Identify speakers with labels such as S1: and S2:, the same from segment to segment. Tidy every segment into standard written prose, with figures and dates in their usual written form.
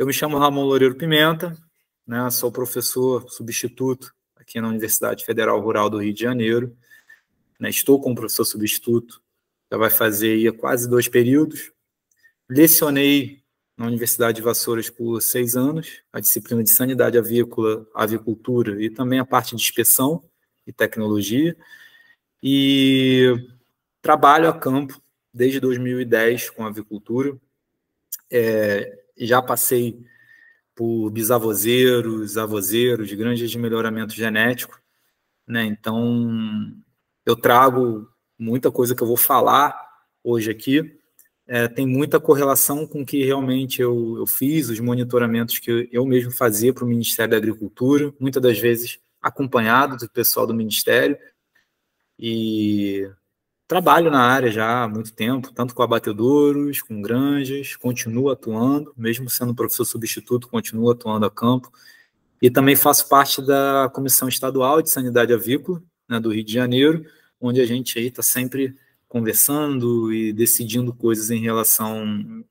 S1: Eu me chamo Ramon Loureiro Pimenta, né, sou professor substituto aqui na Universidade Federal Rural do Rio de Janeiro, né, estou como professor substituto, já vai fazer aí quase 2 períodos. Lecionei na Universidade de Vassouras por 6 anos, a disciplina de sanidade avícola, avicultura e também a parte de inspeção e tecnologia, e trabalho a campo desde 2010 com avicultura. Já passei por bisavozeiros, avozeiros, granjas de melhoramento genético, né? Então, eu trago muita coisa que eu vou falar hoje aqui, tem muita correlação com o que realmente eu fiz, os monitoramentos que eu mesmo fazia para o Ministério da Agricultura, muitas das vezes acompanhado do pessoal do Ministério, e trabalho na área já há muito tempo, tanto com abatedouros, com granjas, continuo atuando, mesmo sendo professor substituto, continuo atuando a campo, e também faço parte da Comissão Estadual de Sanidade Avícola, né, do Rio de Janeiro, onde a gente aí está sempre conversando e decidindo coisas em relação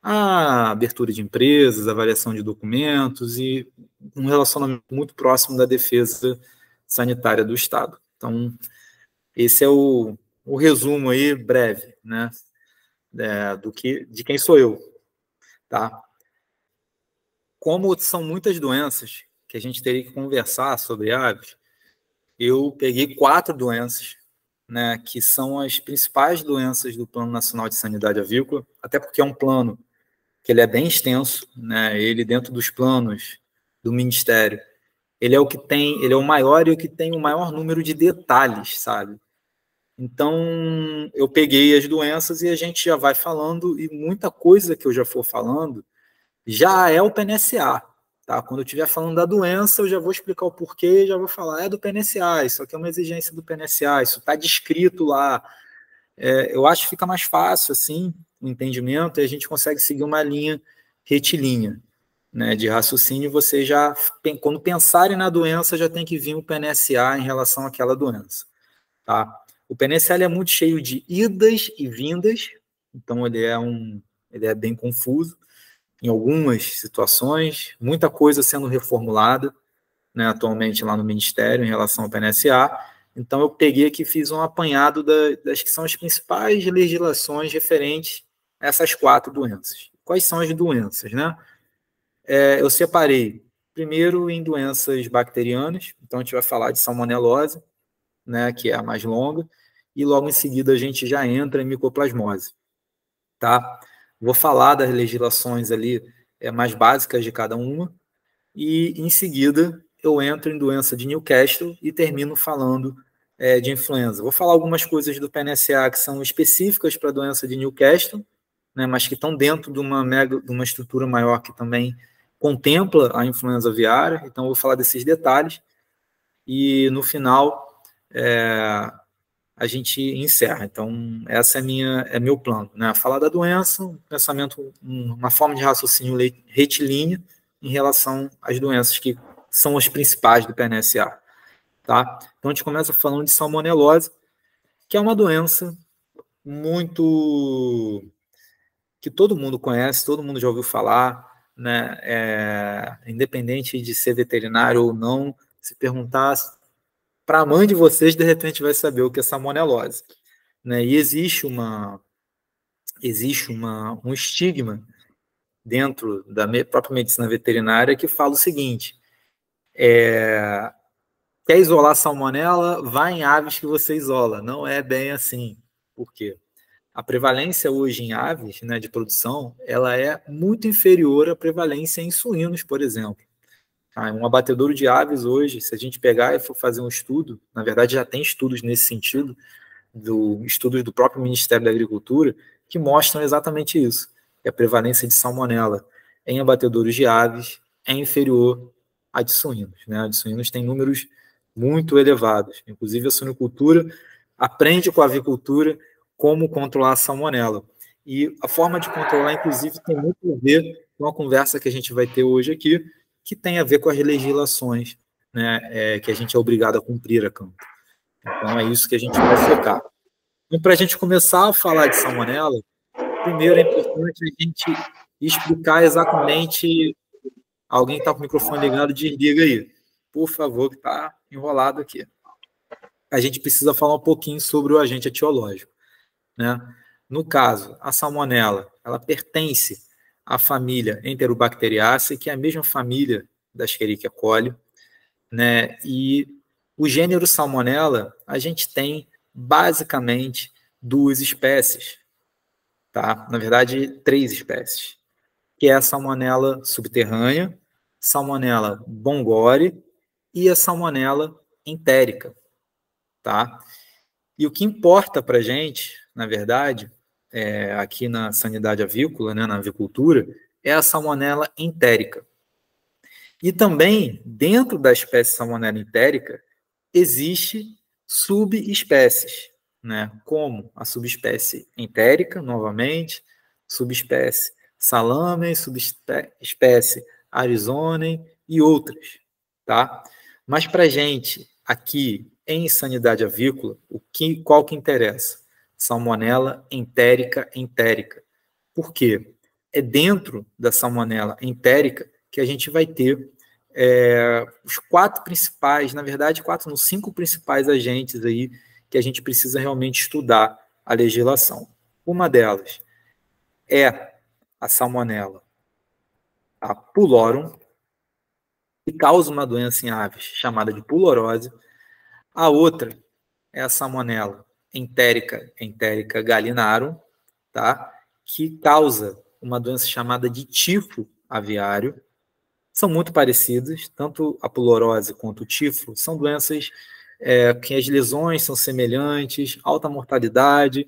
S1: à abertura de empresas, avaliação de documentos e um relacionamento muito próximo da defesa sanitária do Estado. Então, esse é o resumo aí breve, né, de quem sou eu, tá? Como são muitas doenças que a gente teria que conversar sobre aves, eu peguei 4 doenças, né, que são as principais doenças do Plano Nacional de Sanidade Avícola, até porque é um plano que ele é bem extenso, né, ele dentro dos planos do Ministério, ele é o maior e o que tem o maior número de detalhes, sabe? Então, eu peguei as doenças e a gente já vai falando, e muita coisa que eu já for falando já é o PNSA, tá? Quando eu estiver falando da doença, eu já vou explicar o porquê, já vou falar, é do PNSA, isso aqui é uma exigência do PNSA, isso está descrito lá. Eu acho que fica mais fácil, assim, o entendimento, e a gente consegue seguir uma linha retilínea, né, de raciocínio. Você já, quando pensarem na doença, já tem que vir o PNSA em relação àquela doença, tá? O PNSA é muito cheio de idas e vindas, então ele é bem confuso em algumas situações, muita coisa sendo reformulada, né, atualmente lá no Ministério em relação ao PNSA. Então eu peguei aqui e fiz um apanhado das que são as principais legislações referentes a essas 4 doenças. Quais são as doenças, né? Eu separei primeiro em doenças bacterianas, então a gente vai falar de salmonelose, né, que é a mais longa, e logo em seguida a gente já entra em micoplasmose, tá? Vou falar das legislações ali mais básicas de cada uma, e em seguida eu entro em doença de Newcastle e termino falando de influenza. Vou falar algumas coisas do PNSA que são específicas para a doença de Newcastle, né, mas que estão dentro de uma estrutura maior que também contempla a influenza aviária, então eu vou falar desses detalhes, e no final a gente encerra. Então, essa é meu plano, né? Falar da doença, um pensamento, uma forma de raciocínio retilínea em relação às doenças que são as principais do PNSA, tá? Então, a gente começa falando de salmonelose, que é uma doença muito que todo mundo conhece, todo mundo já ouviu falar, né? Independente de ser veterinário ou não, se perguntar para a mãe de vocês, de repente vai saber o que é salmonelose, né? E existe um estigma dentro da própria medicina veterinária que fala o seguinte: quer isolar salmonela, vá em aves que você isola. Não é bem assim. Por quê? A prevalência hoje em aves, né, de produção, ela é muito inferior à prevalência em suínos, por exemplo. Um abatedouro de aves hoje, se a gente pegar e for fazer um estudo, na verdade já tem estudos nesse sentido, estudos do próprio Ministério da Agricultura, que mostram exatamente isso, que a prevalência de salmonela em abatedouros de aves é inferior à de suínos, né? A de suínos tem números muito elevados, inclusive a suinocultura aprende com a avicultura como controlar a salmonela. E a forma de controlar, inclusive, tem muito a ver com a conversa que a gente vai ter hoje aqui, que tem a ver com as legislações, né, que a gente é obrigado a cumprir a campo. Então, é isso que a gente vai focar. E para a gente começar a falar de salmonela, primeiro é importante a gente e explicar exatamente. Alguém que está com o microfone ligado, desliga aí, por favor, que está enrolado aqui. A gente precisa falar um pouquinho sobre o agente etiológico, né? No caso, a salmonela, ela pertence à família Enterobacteriaceae, que é a mesma família da Escherichia coli, né? E o gênero Salmonella, a gente tem basicamente 2 espécies, tá? Na verdade, 3 espécies, que é a Salmonella subterrânea, Salmonella bongori e a Salmonella entérica, tá? E o que importa para a gente, na verdade, aqui na sanidade avícola, né, na avicultura, é a Salmonella entérica. E também, dentro da espécie Salmonella entérica, existe subespécies, né, como a subespécie entérica, novamente, subespécie salame, subespécie arizonense e outras, tá? Mas para a gente, aqui em sanidade avícola, qual que interessa? Salmonella entérica entérica. Por quê? É dentro da salmonella entérica que a gente vai ter os 4 principais, na verdade, 5 principais agentes aí que a gente precisa realmente estudar a legislação. Uma delas é a salmonella a pulorum, que causa uma doença em aves chamada de pulorose. A outra é a salmonella entérica gallinarum, tá? Que causa uma doença chamada de tifo aviário. São muito parecidas, tanto a pulorose quanto o tifo, são doenças que as lesões são semelhantes, alta mortalidade,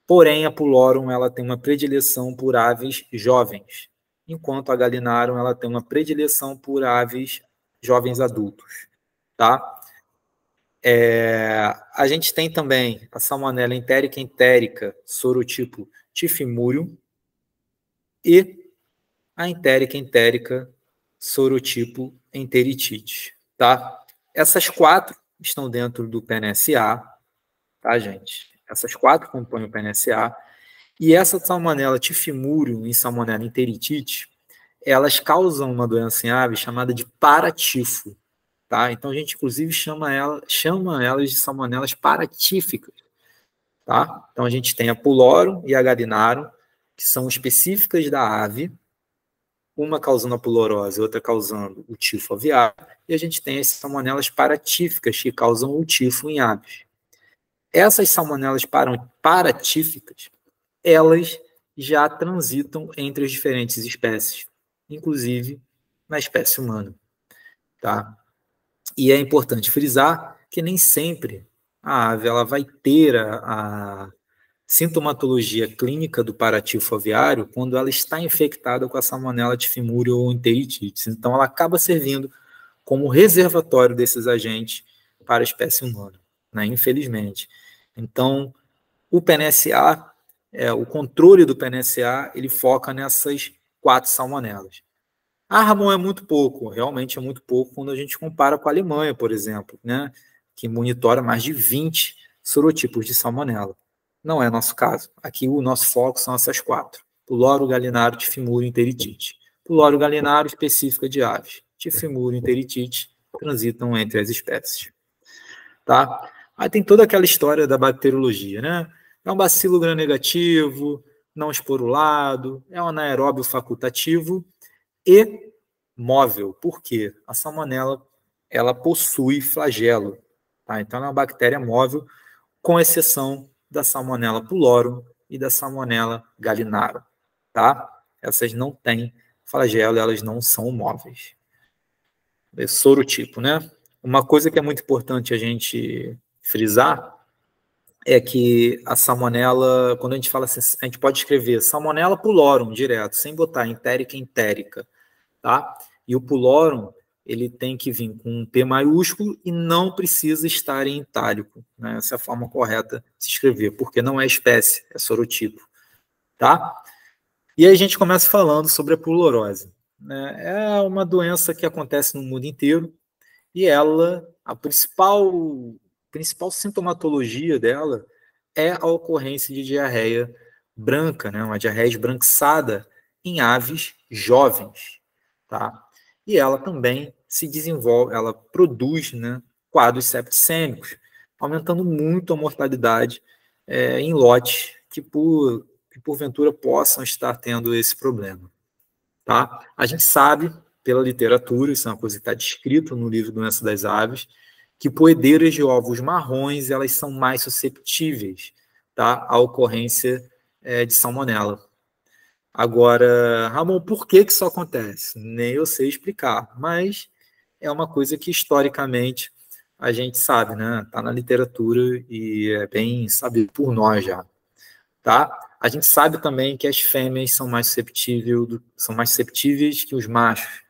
S1: porém a pulorum ela tem uma predileção por aves jovens, enquanto a gallinarum ela tem uma predileção por aves jovens adultos, tá? A gente tem também a salmonella entérica sorotipo tifimurium e a entérica sorotipo enteritide, tá? Essas 4 estão dentro do PNSA, tá, gente? Essas 4 compõem o PNSA, e essa salmonella tifimurium e salmonella enteritide, elas causam uma doença em aves chamada de paratifo, tá? Então a gente inclusive chama elas de salmonelas paratíficas, tá? Então a gente tem a pulorum e a gallinarum, que são específicas da ave, uma causando a pulorose, outra causando o tifo aviário, e a gente tem as salmonelas paratíficas, que causam o tifo em aves. Essas salmonelas paratíficas, elas já transitam entre as diferentes espécies, inclusive na espécie humana, tá? E é importante frisar que nem sempre a ave ela vai ter a sintomatologia clínica do paratifo aviário quando ela está infectada com a salmonella tifimurium ou enteritidis. Então, ela acaba servindo como reservatório desses agentes para a espécie humana, né? Infelizmente. Então, o PNSA, o controle do PNSA, ele foca nessas 4 salmonelas. A Ramon é muito pouco, realmente é muito pouco quando a gente compara com a Alemanha, por exemplo, né? Que monitora mais de 20 sorotipos de salmonela. Não é nosso caso. Aqui o nosso foco são essas 4. Puloro, galinário, tifimurium, enteritide. Puloro, galinário, específica de aves. Tifimurium, enteritide, transitam entre as espécies. Tá? Aí tem toda aquela história da bacteriologia, né? É um bacilo gram-negativo, não esporulado, é um anaeróbio facultativo e móvel. Por quê? A salmonela ela possui flagelo. Tá? Então, ela é uma bactéria móvel, com exceção da salmonella pulorum e da salmonella gallinarum. Tá? Essas não têm flagelo, elas não são móveis. É sorotipo, né? Uma coisa que é muito importante a gente frisar é que a salmonela, quando a gente fala assim, a gente pode escrever salmonella pulorum direto, sem botar entérica, tá? E o pulorum, ele tem que vir com um P maiúsculo e não precisa estar em itálico, né? Essa é a forma correta de se escrever, porque não é espécie, é sorotipo, tá? E aí a gente começa falando sobre a pulorose, né? É uma doença que acontece no mundo inteiro e a principal sintomatologia dela é a ocorrência de diarreia branca, né? Uma diarreia esbranquiçada em aves jovens, tá? E ela também se desenvolve, ela produz, né, quadros septicêmicos, aumentando muito a mortalidade em lotes que porventura possam estar tendo esse problema, tá? A gente sabe, pela literatura, isso é uma coisa que está descrito no livro Doença das Aves, que poedeiras de ovos marrons, elas são mais susceptíveis, tá, à ocorrência de salmonela. Agora, Ramon, por que isso acontece? Nem eu sei explicar, mas é uma coisa que historicamente a gente sabe, né? Está na literatura e é bem sabido por nós já, tá? A gente sabe também que as fêmeas são mais susceptíveis que os machos,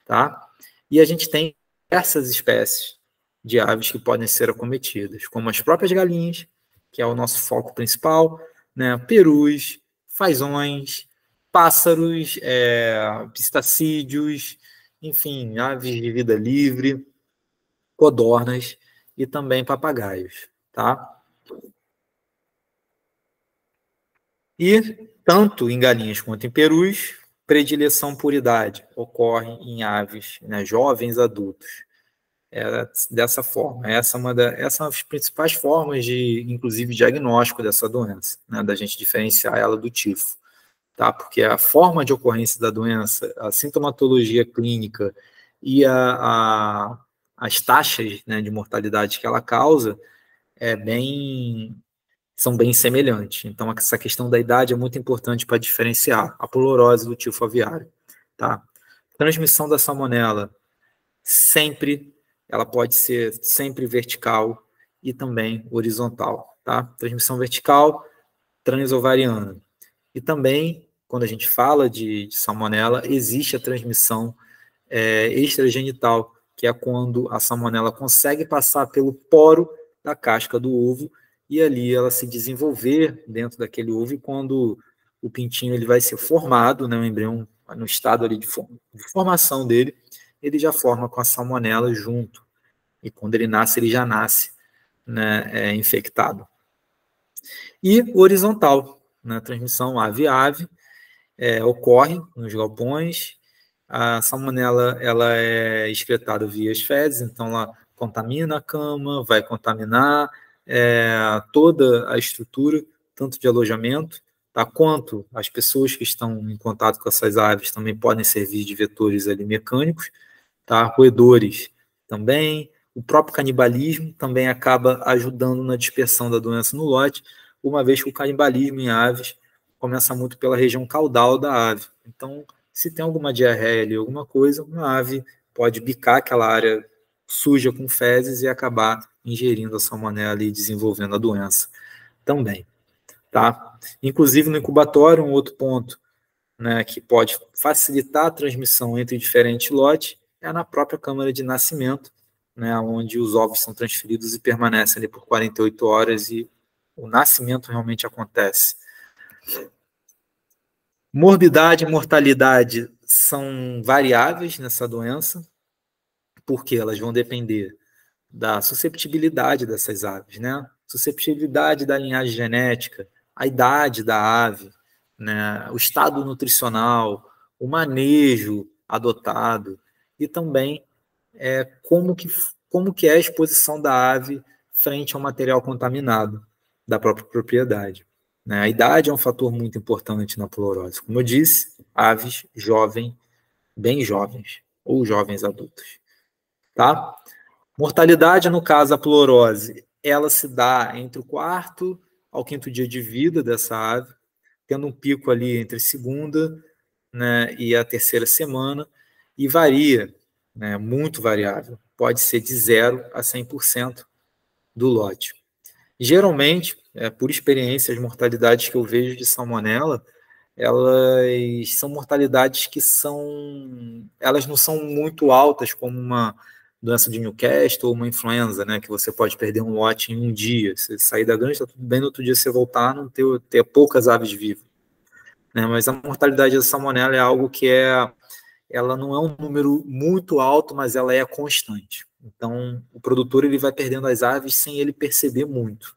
S1: tá? E a gente tem diversas espécies de aves que podem ser acometidas, como as próprias galinhas, que é o nosso foco principal, né? Perus, fazões, pássaros, pistacídeos, enfim, aves de vida livre, codornas e também papagaios, tá? E tanto em galinhas quanto em perus, predileção por idade ocorre em aves, né, jovens adultos. Dessa forma. Essa são as principais formas de, inclusive, diagnóstico dessa doença, né, da gente diferenciar ela do tifo, tá? Porque a forma de ocorrência da doença, a sintomatologia clínica e as taxas, né, de mortalidade que ela causa são bem semelhantes. Então, essa questão da idade é muito importante para diferenciar a polorose do tifo aviário, tá? Transmissão da salmonela ela pode ser sempre vertical e também horizontal, tá? Transmissão vertical, transovariana. E também, quando a gente fala de salmonela, existe a transmissão extragenital, que é quando a salmonela consegue passar pelo poro da casca do ovo e ali ela se desenvolver dentro daquele ovo, e quando o pintinho ele vai ser formado, né, o embrião no estado ali de formação dele, ele já forma com a salmonela junto. E quando ele nasce, ele já nasce, né, infectado. E horizontal, né, transmissão ave-ave, ocorre nos galpões. A salmonela ela é excretada via as fezes, então ela contamina a cama, vai contaminar toda a estrutura, tanto de alojamento, tá, quanto as pessoas que estão em contato com essas aves também podem servir de vetores ali mecânicos, tá? Roedores também. O próprio canibalismo também acaba ajudando na dispersão da doença no lote, uma vez que o canibalismo em aves começa muito pela região caudal da ave. Então, se tem alguma diarreia ali, alguma coisa, uma ave pode bicar aquela área suja com fezes e acabar ingerindo a salmonela e desenvolvendo a doença também, tá? Inclusive, no incubatório, um outro ponto, né, que pode facilitar a transmissão entre diferentes lotes é na própria câmara de nascimento, né, onde os ovos são transferidos e permanecem ali por 48 horas e o nascimento realmente acontece. Morbidade e mortalidade são variáveis nessa doença, porque elas vão depender da susceptibilidade dessas aves, né? Susceptibilidade da linhagem genética, a idade da ave, né? O estado nutricional, o manejo adotado e também como que é a exposição da ave frente ao material contaminado da própria propriedade. Né? A idade é um fator muito importante na polorose. Como eu disse, aves bem jovens ou jovens adultos. Tá? Mortalidade, no caso, a polorose, ela se dá entre o quarto ao quinto dia de vida dessa ave, tendo um pico ali entre a segunda, né, e a terceira semana, e varia, né, muito variável. Pode ser de 0 a 100% do lote. Geralmente, por experiência, as mortalidades que eu vejo de salmonela, elas são mortalidades que elas não são muito altas, como uma doença de Newcastle ou uma influenza, né, que você pode perder um lote em um dia. Você sair da granja, está tudo bem, no outro dia você voltar, não ter poucas aves vivas. Né, mas a mortalidade da salmonela é algo que ela não é um número muito alto, mas ela é constante. Então, o produtor ele vai perdendo as aves sem ele perceber muito,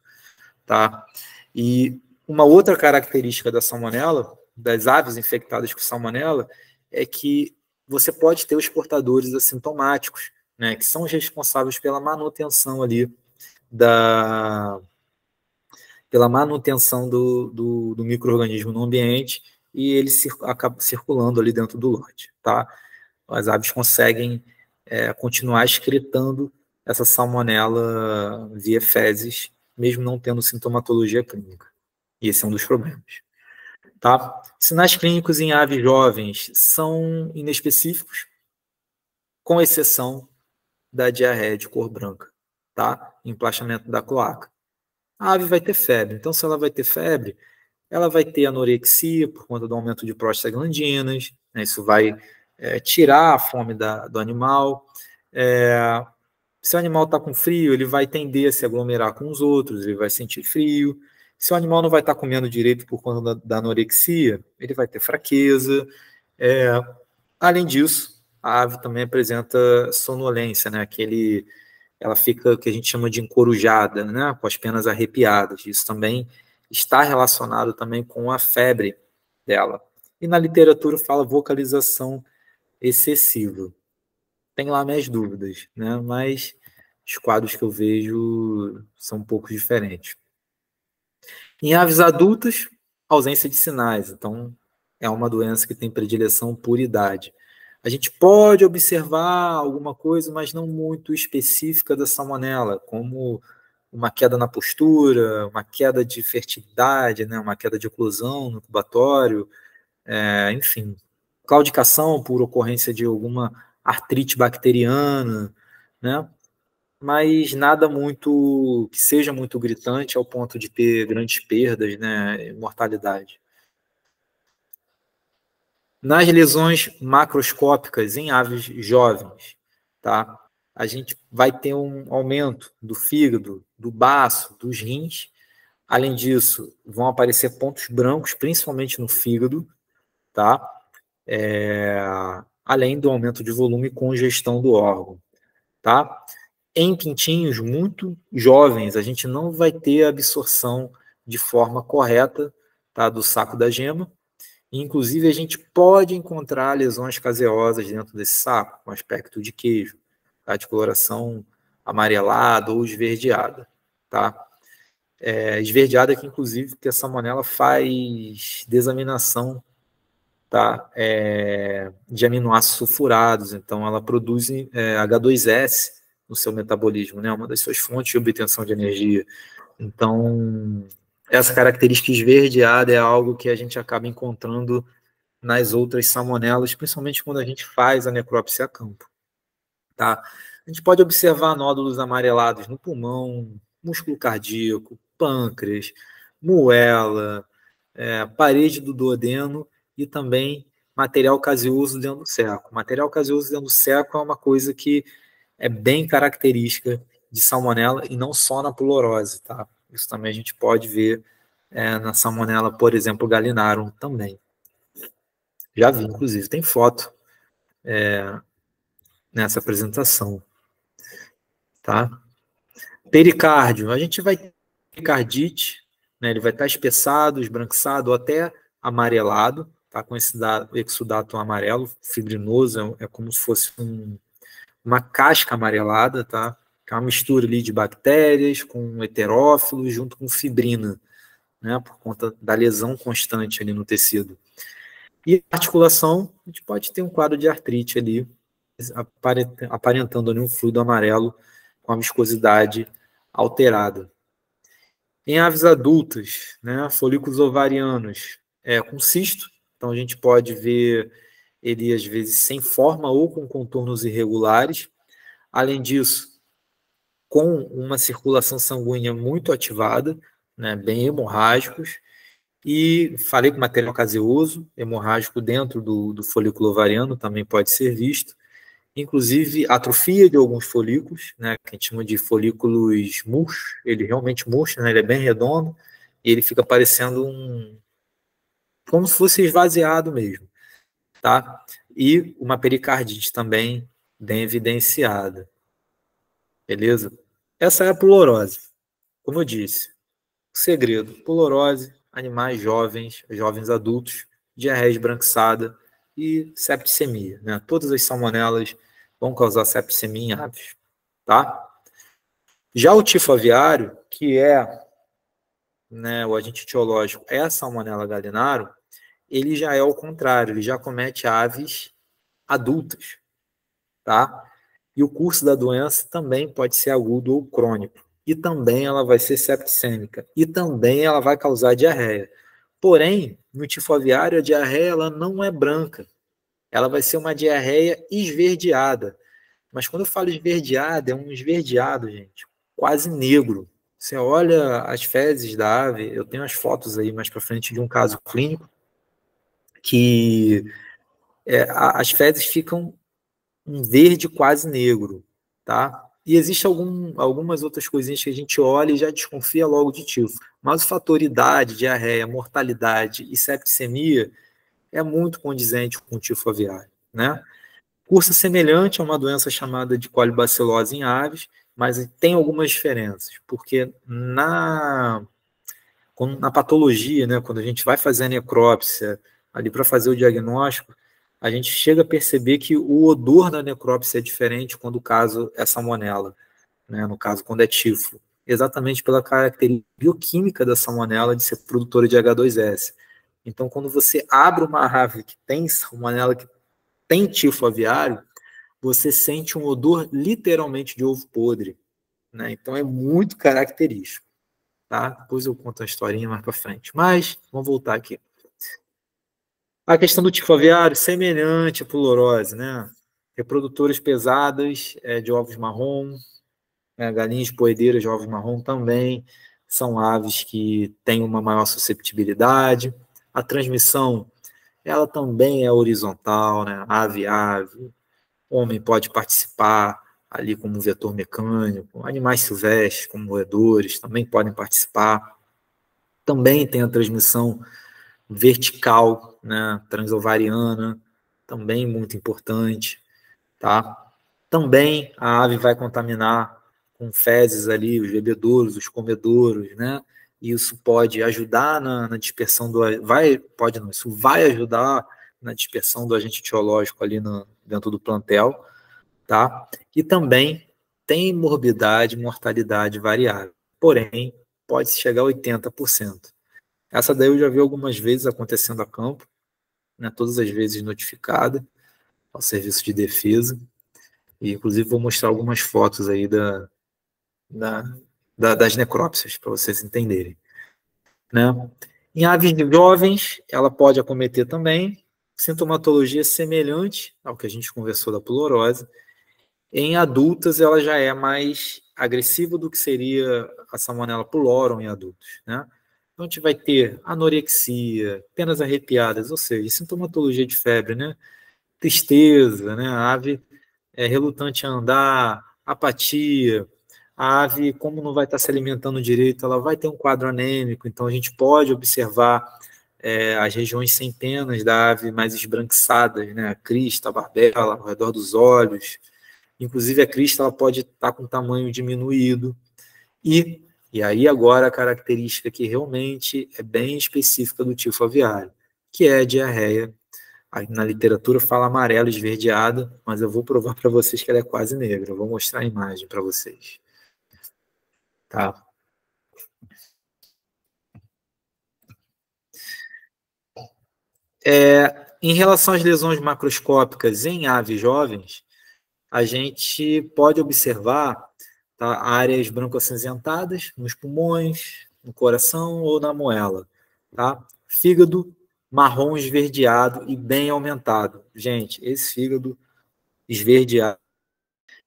S1: tá? E uma outra característica da salmonela das aves infectadas com salmonela é que você pode ter os portadores assintomáticos, né, que são os responsáveis pela manutenção ali pela manutenção do micro-organismo no ambiente e ele acaba circulando ali dentro do lote, tá? As aves conseguem continuar excretando essa salmonela via fezes, mesmo não tendo sintomatologia clínica. E esse é um dos problemas. Tá? Sinais clínicos em aves jovens são inespecíficos, com exceção da diarreia de cor branca, tá? Emplastamento da cloaca. A ave vai ter febre, então se ela vai ter febre, ela vai ter anorexia por conta do aumento de prostaglandinas, né? Isso vai tirar a fome do animal. Se o animal está com frio, ele vai tender a se aglomerar com os outros, ele vai sentir frio. Se o animal não vai estar comendo direito por conta da anorexia, ele vai ter fraqueza. Além disso, a ave também apresenta sonolência, né? Ela fica o que a gente chama de encorujada, né? Com as penas arrepiadas. Isso também está relacionado também com a febre dela. E na literatura fala vocalização excessiva. Tem lá minhas dúvidas, né? Mas os quadros que eu vejo são um pouco diferentes. Em aves adultas, ausência de sinais. Então, é uma doença que tem predileção por idade. A gente pode observar alguma coisa, mas não muito específica da salmonela, como uma queda na postura, uma queda de fertilidade, né? Uma queda de eclosão no incubatório, enfim. Claudicação por ocorrência de alguma artrite bacteriana, né? Mas nada muito que seja muito gritante ao ponto de ter grandes perdas, né? Mortalidade. Nas lesões macroscópicas em aves jovens, tá? A gente vai ter um aumento do fígado, do baço, dos rins. Além disso, vão aparecer pontos brancos, principalmente no fígado, tá? Além do aumento de volume e congestão do órgão, tá? Em pintinhos muito jovens, a gente não vai ter absorção de forma correta, tá, do saco da gema. Inclusive, a gente pode encontrar lesões caseosas dentro desse saco, com aspecto de queijo, tá, de coloração amarelada ou esverdeada. Tá? Esverdeada que, inclusive, que a salmonela faz desaminação, tá, de aminoácidos sulfurados, então ela produz H2S no seu metabolismo, né, uma das suas fontes de obtenção de energia. Então, essa característica esverdeada é algo que a gente acaba encontrando nas outras salmonelas, principalmente quando a gente faz a necrópsia a campo. Tá? A gente pode observar nódulos amarelados no pulmão, músculo cardíaco, pâncreas, moela, parede do duodeno e também material caseoso dentro do seco. Material caseoso dentro do seco é uma coisa que é bem característica de salmonela e não só na pulorose, tá? Isso também a gente pode ver na salmonela, por exemplo, gallinarum também. Já vi, inclusive, tem foto nessa apresentação, tá? Pericárdio, a gente vai ter pericardite, né? Ele vai estar espessado, esbranquiçado ou até amarelado, tá? Com esse exudato amarelo, fibrinoso, é como se fosse uma casca amarelada, tá? Que é uma mistura ali de bactérias com heterófilos junto com fibrina, né? Por conta da lesão constante ali no tecido. E articulação, a gente pode ter um quadro de artrite ali, aparentando ali um fluido amarelo com a viscosidade alterada. Em aves adultas, né, folículos ovarianos com cisto, então a gente pode ver ele às vezes sem forma ou com contornos irregulares. Além disso, com uma circulação sanguínea muito ativada, né, bem hemorrágicos, e falei com material caseoso, hemorrágico dentro do folículo ovariano também pode ser visto, inclusive atrofia de alguns folículos, né, que a gente chama de folículos murchos, ele realmente murcha, né, ele é bem redondo, e ele fica parecendo como se fosse esvaziado mesmo, tá? E uma pericardite também bem evidenciada, beleza? Essa é a pulorose, como eu disse. O segredo, pulorose, animais jovens, jovens adultos, diarreia esbranquiçada e septicemia, né? Todas as salmonelas vão causar septicemia em aves, tá? Já o tifo aviário, que é, né, o agente etiológico é a Salmonella gallinarum, ele já é o contrário, ele já comete aves adultas, tá? E o curso da doença também pode ser agudo ou crônico. E também ela vai ser septicêmica. E também ela vai causar diarreia. Porém, no tifo aviário, a diarreia ela não é branca. Ela vai ser uma diarreia esverdeada. Mas quando eu falo esverdeada, é um esverdeado, gente, quase negro. Você olha as fezes da ave, eu tenho as fotos aí mais para frente de um caso clínico, que as fezes ficam um verde quase negro, tá? E existe algumas outras coisinhas que a gente olha e já desconfia logo de tifo. Mas o fator idade, diarreia, mortalidade e septicemia é muito condizente com o tifo aviário, né? Curso semelhante a uma doença chamada de colibacilose em aves, mas tem algumas diferenças, porque na patologia, né, quando a gente vai fazer a necrópsia ali para fazer o diagnóstico, a gente chega a perceber que o odor da necrópsia é diferente quando o caso é salmonela, né, no caso quando é tifo, exatamente pela característica bioquímica da salmonela de ser produtora de H2S. Então, quando você abre uma ave que tem salmonela, que tem tifo aviário, você sente um odor literalmente de ovo podre, né? Então é muito característico, tá? Depois eu conto a historinha mais para frente. Mas vamos voltar aqui. A questão do tifo aviário, semelhante à pulorose, né? Reprodutoras pesadas de ovos marrom, galinhas poedeiras de ovos marrom também são aves que têm uma maior susceptibilidade. A transmissão, ela também é horizontal, né? Ave a ave. O homem pode participar ali como vetor mecânico, animais silvestres, como roedores, também podem participar. Também tem a transmissão vertical, né, transovariana, também muito importante, tá? Também a ave vai contaminar com fezes ali os bebedouros, os comedouros, né? E isso pode ajudar na dispersão isso vai ajudar na dispersão do agente etiológico ali dentro do plantel, tá? E também tem morbidade e mortalidade variável, porém, pode chegar a 80%. Essa daí eu já vi algumas vezes acontecendo a campo, né, todas as vezes notificada ao serviço de defesa, e inclusive vou mostrar algumas fotos aí da, das necrópsias, para vocês entenderem. Né? Em aves jovens, ela pode acometer também sintomatologia semelhante ao que a gente conversou da pulorose. Em adultas, ela já é mais agressiva do que seria a Salmonella pulorum em adultos, né? Então, a gente vai ter anorexia, penas arrepiadas, ou seja, sintomatologia de febre, né? Tristeza, né? A ave é relutante a andar, apatia. A ave, como não vai estar se alimentando direito, ela vai ter um quadro anêmico, então a gente pode observar as regiões sem penas da ave mais esbranquiçadas, né? A crista, a barbela, ao redor dos olhos. Inclusive, a crista ela pode estar com tamanho diminuído. E aí agora a característica que realmente é bem específica do tifo aviário, que é a diarreia. Na literatura fala amarela esverdeada, mas eu vou provar para vocês que ela é quase negra. Eu vou mostrar a imagem para vocês. Tá? Em relação às lesões macroscópicas em aves jovens, a gente pode observar, tá, áreas branco-acinzentadas nos pulmões, no coração ou na moela. Tá? Fígado marrom esverdeado e bem aumentado. Gente, esse fígado esverdeado.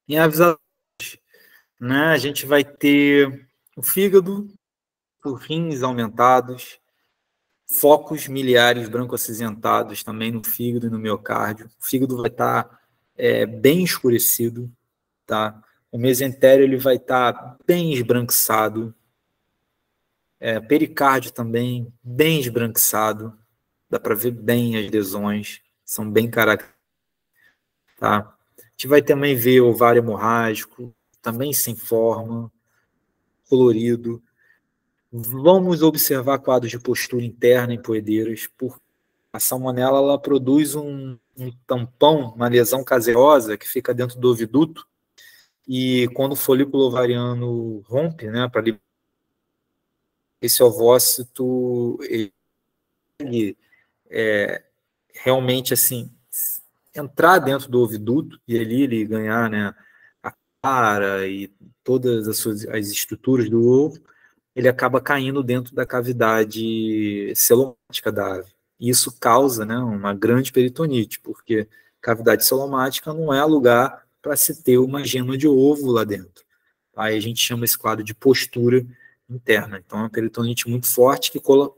S1: Em aves adultas, né, a gente vai ter o fígado, os rins aumentados, focos miliares branco-acinzentados também no fígado e no miocárdio. O fígado vai estar bem escurecido, tá? O mesentério ele vai estar bem esbranquiçado, pericárdio também bem esbranquiçado, dá para ver bem as lesões, são bem características. Tá? A gente vai também ver ovário hemorrágico, também sem forma, colorido. Vamos observar quadros de postura interna em poedeiras, A salmonela ela produz um tampão, uma lesão caseosa que fica dentro do oviduto, e quando o folículo ovariano rompe, né, para esse ovócito, ele realmente assim entrar dentro do oviduto e ali ele ganhar, né, a cara e todas as estruturas do ovo, ele acaba caindo dentro da cavidade celomática da ave. Isso causa, né, uma grande peritonite, porque cavidade celomática não é lugar para se ter uma gema de ovo lá dentro. Aí a gente chama esse quadro de postura interna. Então é uma peritonite muito forte que cola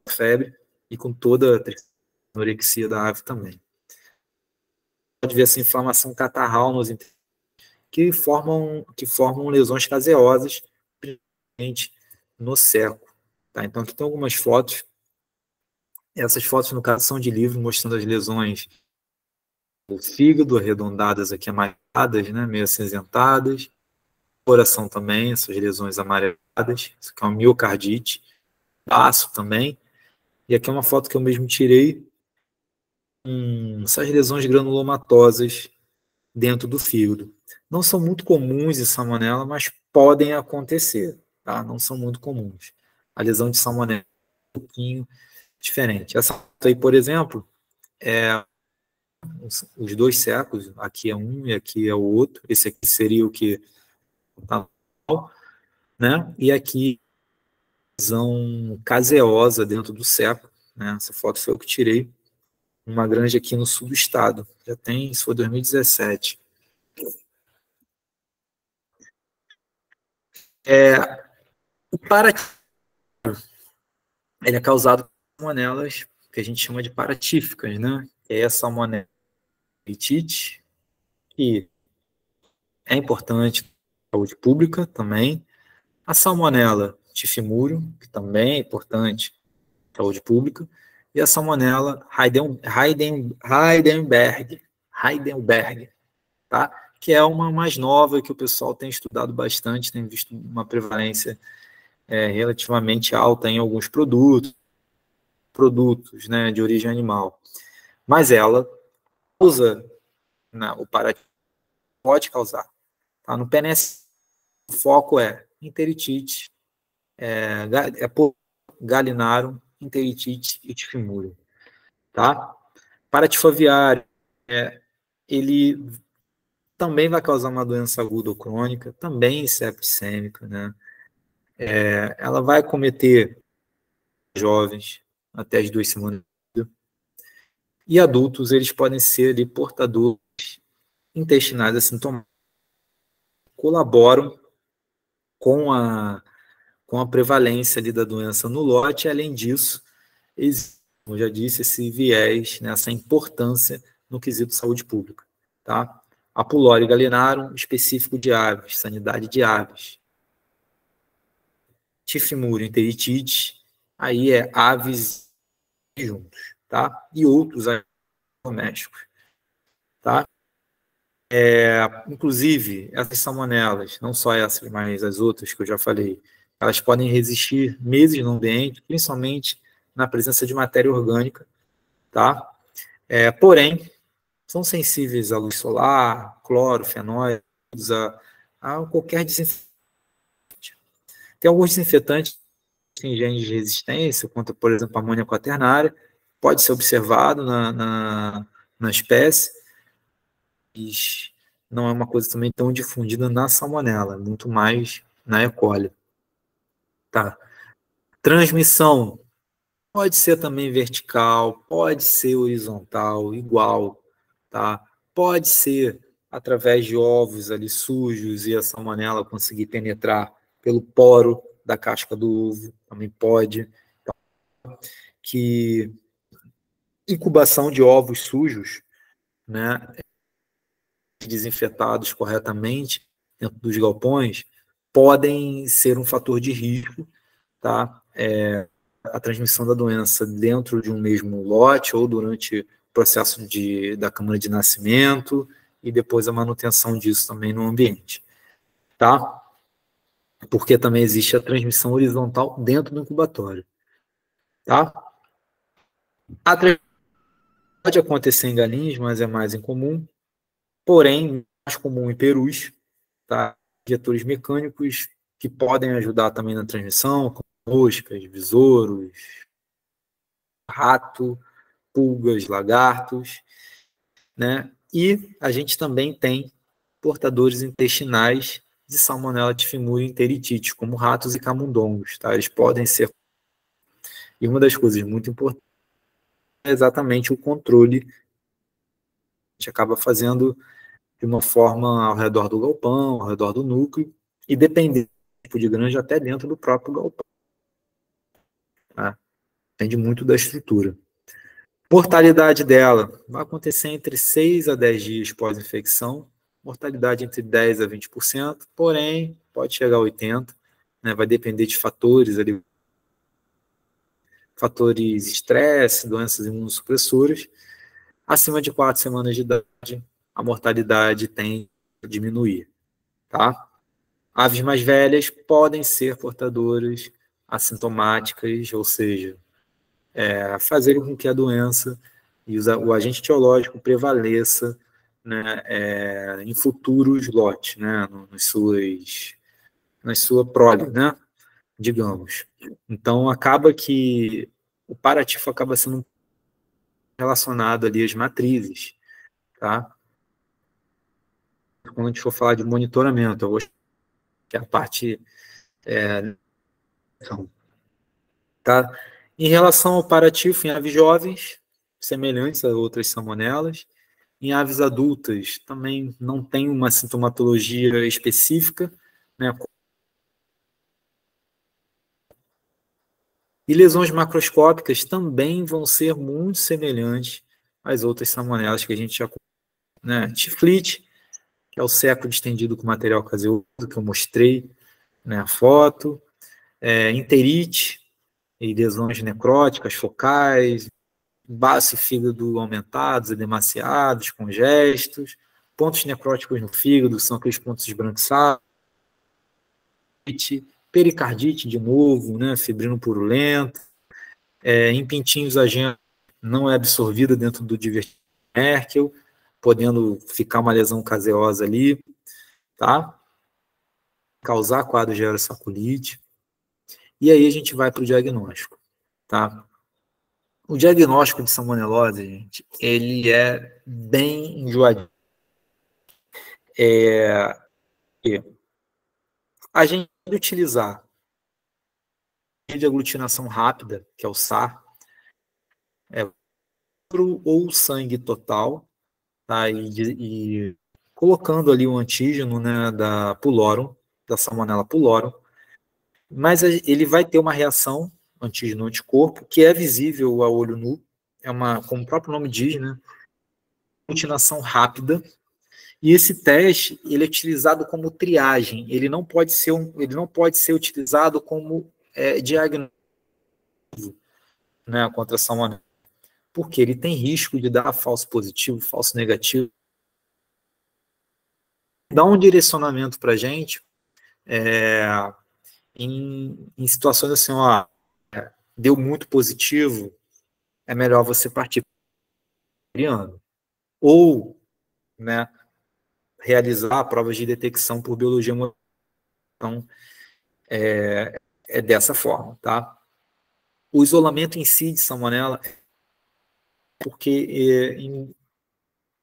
S1: a febre e com toda a anorexia da ave também. Pode ver essa inflamação catarral nos intestinos que formam lesões caseosas, principalmente no seco. Tá? Então aqui tem algumas fotos. Essas fotos, no caso, são de livro mostrando as lesões do fígado, arredondadas aqui, amareladas, né, meio acinzentadas. Coração também, essas lesões amareladas. Isso aqui é uma miocardite. Baço também. E aqui é uma foto que eu mesmo tirei. Essas lesões granulomatosas dentro do fígado. Não são muito comuns em salmonela, mas podem acontecer. Tá? Não são muito comuns. A lesão de salmonela é um pouquinho diferente. Essa foto aí, por exemplo, é os dois secos. Aqui é um e aqui é o outro. Esse aqui seria o que está mal, né? E aqui lesão caseosa dentro do seco. Né? Essa foto foi eu que tirei. Uma granja aqui no sul do estado. Já tem, isso foi 2017. O parativo, ele é causado por salmonelas que a gente chama de paratíficas, né? É a salmonela litite, que é importante para a saúde pública também. A salmonela tifimurium, que também é importante para a saúde pública. E a salmonela Heidelberg, tá? Que é uma mais nova que o pessoal tem estudado bastante, tem visto uma prevalência relativamente alta em alguns produtos, né, de origem animal. Mas ela causa, né, o paratitismo pode causar. Tá? No PNS, o foco é enteritite, galinarum, enteritite e tifimurium. Tá? Paratifaviário, ele também vai causar uma doença aguda ou crônica, também septicêmica, né? Ela vai cometer jovens até as 2 semanas. E adultos, eles podem ser ali, portadores intestinais assintomáticos, colaboram com a prevalência ali da doença no lote. E, além disso, existe, como eu já disse, esse viés, né, essa importância no quesito saúde pública. Tá? A pylori galinarum, específico de aves, sanidade de aves. Tifimurium enteritide, aí é aves juntos, tá? E outros domésticos, tá? Inclusive, essas salmonelas, não só essas, mas as outras que eu já falei, elas podem resistir meses no ambiente, principalmente na presença de matéria orgânica, tá? Porém, são sensíveis à luz solar, cloro, fenóis, a qualquer desinfetante. Tem alguns desinfetantes que têm genes de resistência, quanto, por exemplo, a amônia quaternária, pode ser observado na espécie, mas não é uma coisa também tão difundida na salmonela, muito mais na E. coli. Tá. Transmissão pode ser também vertical, pode ser horizontal, igual, tá? Pode ser através de ovos ali sujos e a salmonela conseguir penetrar pelo poro da casca do ovo, também pode. Que incubação de ovos sujos, né, desinfetados corretamente dentro dos galpões, podem ser um fator de risco, tá? A transmissão da doença dentro de um mesmo lote ou durante o processo da câmara de nascimento e depois a manutenção disso também no ambiente, tá? Porque também existe a transmissão horizontal dentro do incubatório, tá? A tragédia pode acontecer em galinhas, mas é mais incomum, porém, mais comum em perus, tá? Injetores mecânicos que podem ajudar também na transmissão, como moscas, besouros, rato, pulgas, lagartos, né? E a gente também tem portadores intestinais de Salmonella typhimurium enteritide, como ratos e camundongos, tá? Eles podem ser. E uma das coisas muito importantes é exatamente o controle. A gente acaba fazendo de uma forma ao redor do galpão, ao redor do núcleo, e dependendo do tipo de granja, até dentro do próprio galpão. Tá? Depende muito da estrutura. Mortalidade dela vai acontecer entre 6 a 10 dias pós-infecção, mortalidade entre 10 a 20%, porém, pode chegar a 80%, né? Vai depender de fatores ali, fatores estresse, doenças imunossupressoras. Acima de 4 semanas de idade, a mortalidade tende a diminuir, tá? Aves mais velhas podem ser portadoras assintomáticas, ou seja, fazer com que a doença e o agente etiológico prevaleça, né, em futuros lotes, né, na sua prole, né, digamos. Então, acaba que o paratifo acaba sendo relacionado ali às matrizes, tá? Quando a gente for falar de monitoramento, eu vou que é a parte tá? Em relação ao paratifo em aves jovens, semelhantes a outras salmonelas, em aves adultas também não tem uma sintomatologia específica, né? E lesões macroscópicas também vão ser muito semelhantes às outras salmonelas que a gente já conhece, né? Tiflite, que é o seco distendido com material caseoso, que eu mostrei, né, a foto, enterite e lesões necróticas focais, baço e fígado aumentados, edemaciados, congestos, pontos necróticos no fígado, são aqueles pontos esbranquiçados, pericardite de novo, né, fibrino purulento, em pintinhos a gema não é absorvida dentro do divertículo Merkel, podendo ficar uma lesão caseosa ali, tá? Causar quadro de aerosaculite. E aí a gente vai para o diagnóstico, tá? O diagnóstico de salmonelose, gente, ele é bem enjoadinho. A gente pode utilizar de aglutinação rápida, que é o SAR, ou sangue total, tá? E colocando ali o antígeno, né, da Pulorum, da Salmonella Pulorum, mas ele vai ter uma reação antígeno-anticorpo que é visível a olho nu, como o próprio nome diz, né, aglutinação rápida. E esse teste ele é utilizado como triagem, ele não pode ser utilizado como diagnóstico, né, contra a salmonela, porque ele tem risco de dar falso positivo, falso negativo. Dá um direcionamento para a gente em situações assim, ó, deu muito positivo, é melhor você partir para ou, né, realizar provas de detecção por biologia molecular. Então, é dessa forma, tá? O isolamento em si de salmonela, porque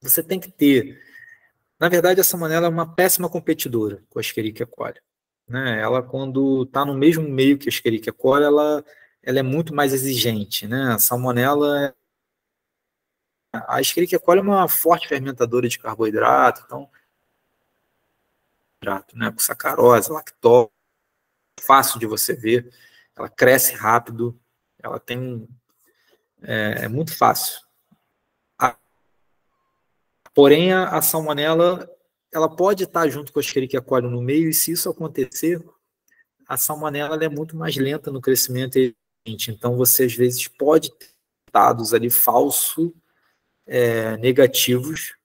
S1: você tem que ter. Na verdade, a salmonela é uma péssima competidora com a Escherichia coli. Né? Ela, quando está no mesmo meio que a Escherichia coli, ela é muito mais exigente. Né? A salmonela, a Escherichia coli é uma forte fermentadora de carboidrato, então, né? Com sacarose, lactose, fácil de você ver, ela cresce rápido, ela tem é muito fácil. Porém, a salmonela, ela pode estar junto com a Escherichia coli no meio, e se isso acontecer, a salmonela é muito mais lenta no crescimento, então você às vezes pode ter dados ali falsos, negativos,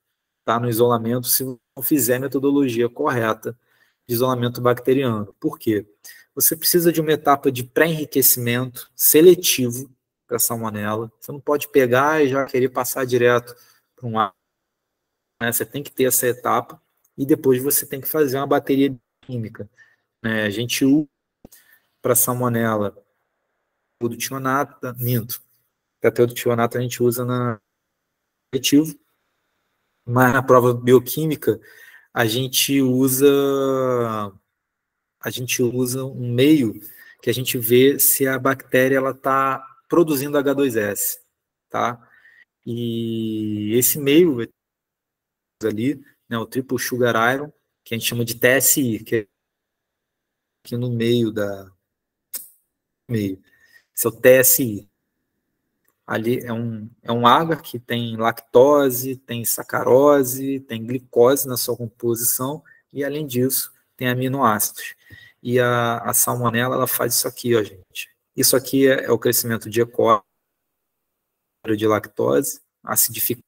S1: tá, no isolamento, se não fizer a metodologia correta de isolamento bacteriano. Por quê? Você precisa de uma etapa de pré-enriquecimento seletivo, para salmonela. Você não pode pegar e já querer passar direto para um ar, né? Você tem que ter essa etapa e depois você tem que fazer uma bateria química, né? A gente usa para salmonela o do tionato, minto. Até o do tionato a gente usa na efetivo, mas na prova bioquímica a gente usa um meio que a gente vê se a bactéria ela está produzindo H2S, tá? E esse meio ali, né, o triple sugar iron, que a gente chama de TSI, que é aqui no meio meio. Esse é o TSI. Ali é um agar que tem lactose, tem sacarose, tem glicose na sua composição e, além disso, tem aminoácidos. E a salmonela, ela faz isso aqui, ó, gente. Isso aqui é o crescimento de E. coli, de lactose, acidificação.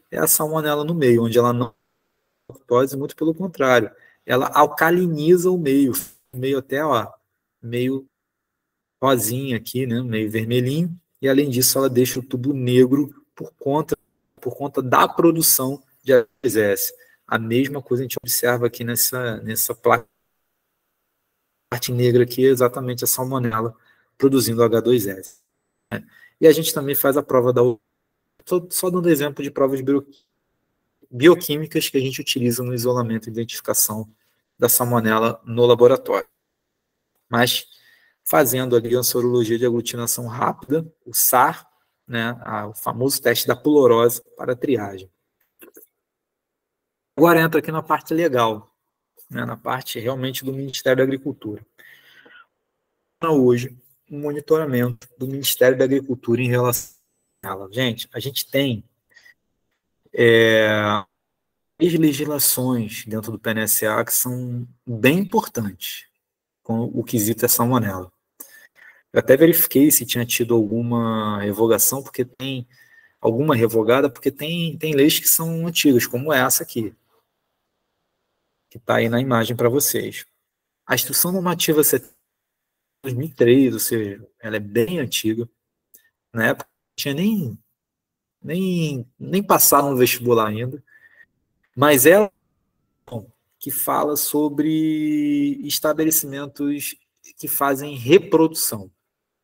S1: É a salmonela no meio, onde ela não tem lactose, muito pelo contrário. Ela alcaliniza o meio até, ó, meio rosinha aqui, né, meio vermelhinho, e além disso ela deixa o tubo negro por conta da produção de H2S. A mesma coisa a gente observa aqui nessa placa parte negra aqui, é exatamente a salmonela produzindo H2S. Né? E a gente também faz a prova da... Só dando exemplo de provas bioquímicas que a gente utiliza no isolamento e identificação da salmonela no laboratório. Mas fazendo ali a sorologia de aglutinação rápida, o SAR, né, o famoso teste da pulorose para a triagem. Agora entra aqui na parte legal, né, na parte realmente do Ministério da Agricultura. Hoje, um monitoramento do Ministério da Agricultura em relação a ela. Gente, a gente tem as legislações dentro do PNSA que são bem importantes com o quesito é salmonela. Eu até verifiquei se tinha tido alguma revogação, porque tem alguma revogada, porque tem leis que são antigas, como essa aqui, que está aí na imagem para vocês. A Instrução Normativa 2003, ou seja, ela é bem antiga. Na época não tinha nem passado no vestibular ainda, mas ela que fala sobre estabelecimentos que fazem reprodução.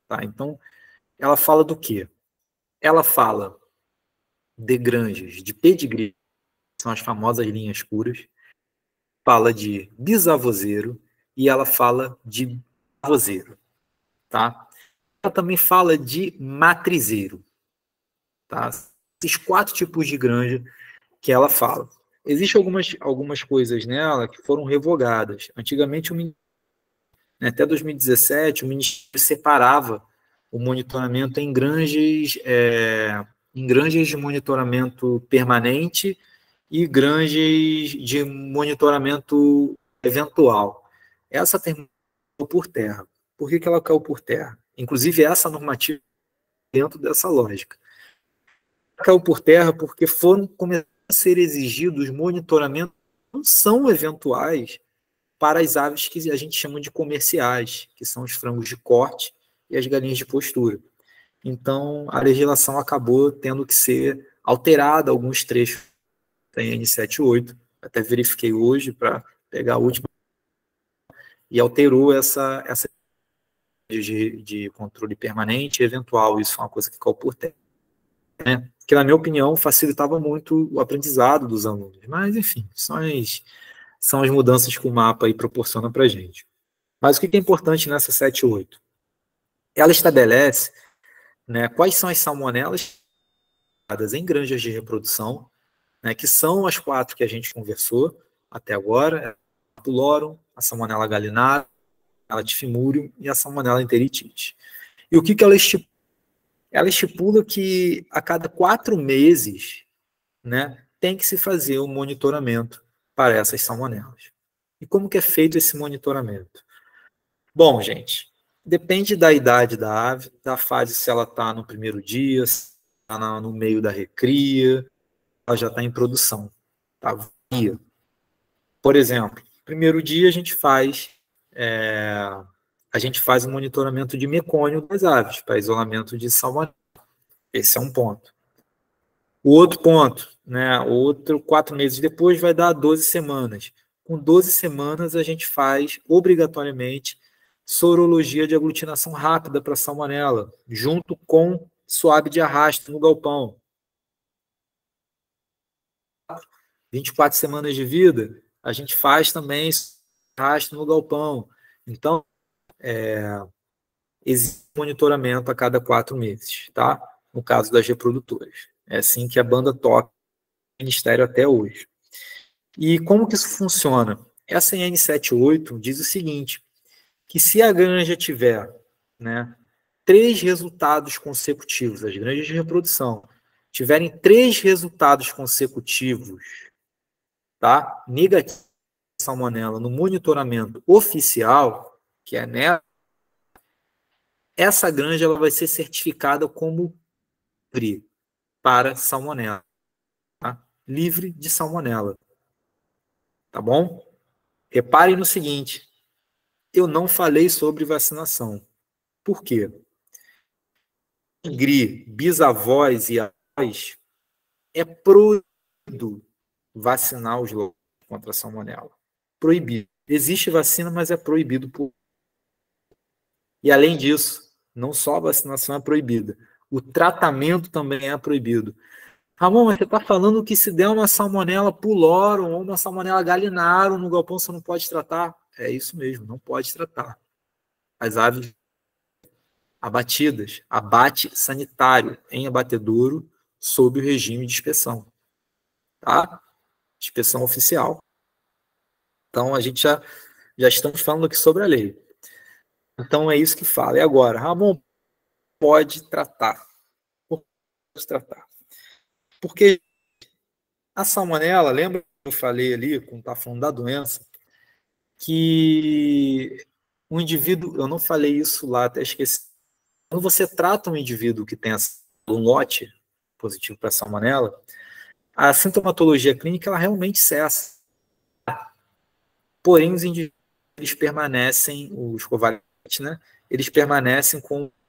S1: Tá? Então, ela fala do quê? Ela fala de granjas de pedigree, que são as famosas linhas puras, fala de bisavozeiro e ela fala de avozeiro, tá? Ela também fala de matrizeiro, tá? Esses 4 tipos de granja que ela fala. Existem algumas coisas nela que foram revogadas. Antigamente, até 2017, o Ministério separava o monitoramento em granjas de monitoramento permanente e granjas de monitoramento eventual. Essa terminou por terra. Por que ela caiu por terra? Inclusive, essa normativa dentro dessa lógica. Ela caiu por terra porque começaram a ser exigidos monitoramentos que não são eventuais para as aves que a gente chama de comerciais, que são os frangos de corte e as galinhas de postura. Então, a legislação acabou tendo que ser alterada, alguns trechos da N78, até verifiquei hoje para pegar a última, e alterou essa de controle permanente e eventual. Isso foi uma coisa que ficou por terra, né? Que, na minha opinião, facilitava muito o aprendizado dos alunos. Mas, enfim, são as mudanças que o mapa aí proporciona para a gente. Mas o que é importante nessa 78? Ela estabelece, né, quais são as salmonelas em granjas de reprodução, né, que são as 4 que a gente conversou até agora: a Pulorum, a Salmonella gallinarum, a Tifimurium e a Salmonella enteritide. E o que ela estipula? Ela estipula que a cada 4 meses, né, tem que se fazer um monitoramento para essas salmonelas. E como que é feito esse monitoramento? Bom, gente, depende da idade da ave, da fase, se ela está no primeiro dia, se está no meio da recria, ela já está em produção. Tá? Por exemplo, primeiro dia a gente faz a gente faz um monitoramento de mecônio das aves, para isolamento de salmonela. Esse é um ponto. O outro ponto, né, o outro 4 meses depois vai dar 12 semanas. Com 12 semanas, a gente faz, obrigatoriamente, sorologia de aglutinação rápida para salmonela, junto com suave de arrasto no galpão. 24 semanas de vida, a gente faz também arrasto no galpão. Então, existe monitoramento a cada 4 meses, tá? No caso das reprodutoras. É assim que a banda toca no Ministério até hoje. E como que isso funciona? Essa IN78 diz o seguinte, que se a granja tiver, né, 3 resultados consecutivos, as granjas de reprodução, tiverem 3 resultados consecutivos, tá, negativos de salmonela no monitoramento oficial, que é nela, essa granja ela vai ser certificada como livre para salmonela, tá? Livre de salmonela, tá bom? Reparem no seguinte, eu não falei sobre vacinação. Por quê? Gri, bisavós e avós, é proibido vacinar os lobos contra a salmonela. Proibido. Existe vacina, mas é proibido. E além disso, não só a vacinação é proibida, o tratamento também é proibido. Ramon, mas você está falando que se der uma salmonela pulorum ou uma salmonela gallinarum no galpão, você não pode tratar? É isso mesmo, não pode tratar. As aves abatidas, abate sanitário em abatedouro sob o regime de inspeção. Tá? Inspeção oficial. Então, a gente já estamos falando aqui sobre a lei. Então, é isso que fala. E agora, Ramon, pode tratar. Pode tratar. Porque a salmonela, lembra que eu falei ali, quando estava falando da doença, que o indivíduo, eu não falei isso lá, até esqueci. Quando você trata um indivíduo que tem um lote positivo para salmonela, a sintomatologia clínica ela realmente cessa. Porém, os indivíduos eles permanecem, os covalentes, né? Eles permanecem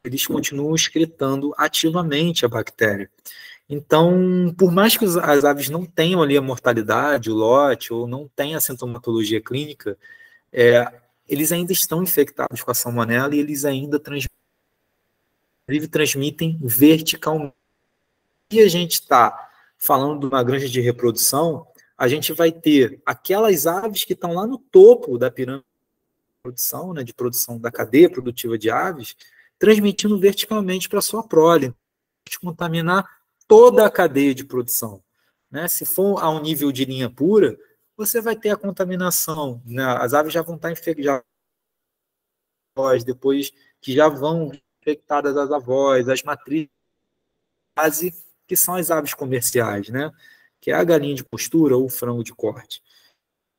S1: eles continuam excretando ativamente a bactéria. Então, por mais que as aves não tenham ali a mortalidade, o lote, ou não tenham a sintomatologia clínica, eles ainda estão infectados com a salmonela e eles ainda transmitem verticalmente. Se a gente está falando de uma granja de reprodução, a gente vai ter aquelas aves que estão lá no topo da pirâmide de produção, né, de produção da cadeia produtiva de aves, transmitindo verticalmente para a sua prole, contaminar toda a cadeia de produção. Né? Se for a um nível de linha pura, você vai ter a contaminação. Né? As aves já vão estar infectadas, depois que já vão infectadas as avós, as matrizes, que são as aves comerciais, né? Que é a galinha de postura ou o frango de corte.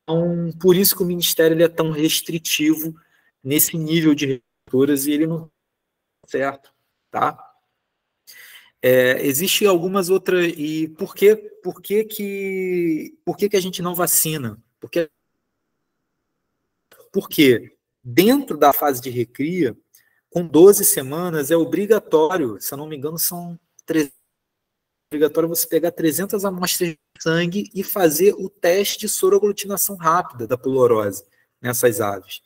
S1: Então, por isso que o Ministério ele é tão restritivo nesse nível de reprodutoras e ele não é certo, tá? Existem algumas outras... E por que a gente não vacina? Porque dentro da fase de recria, com 12 semanas, é obrigatório, se eu não me engano, são 300, obrigatório você pegar 300 amostras de sangue e fazer o teste de soroaglutinação rápida da pulorose nessas aves.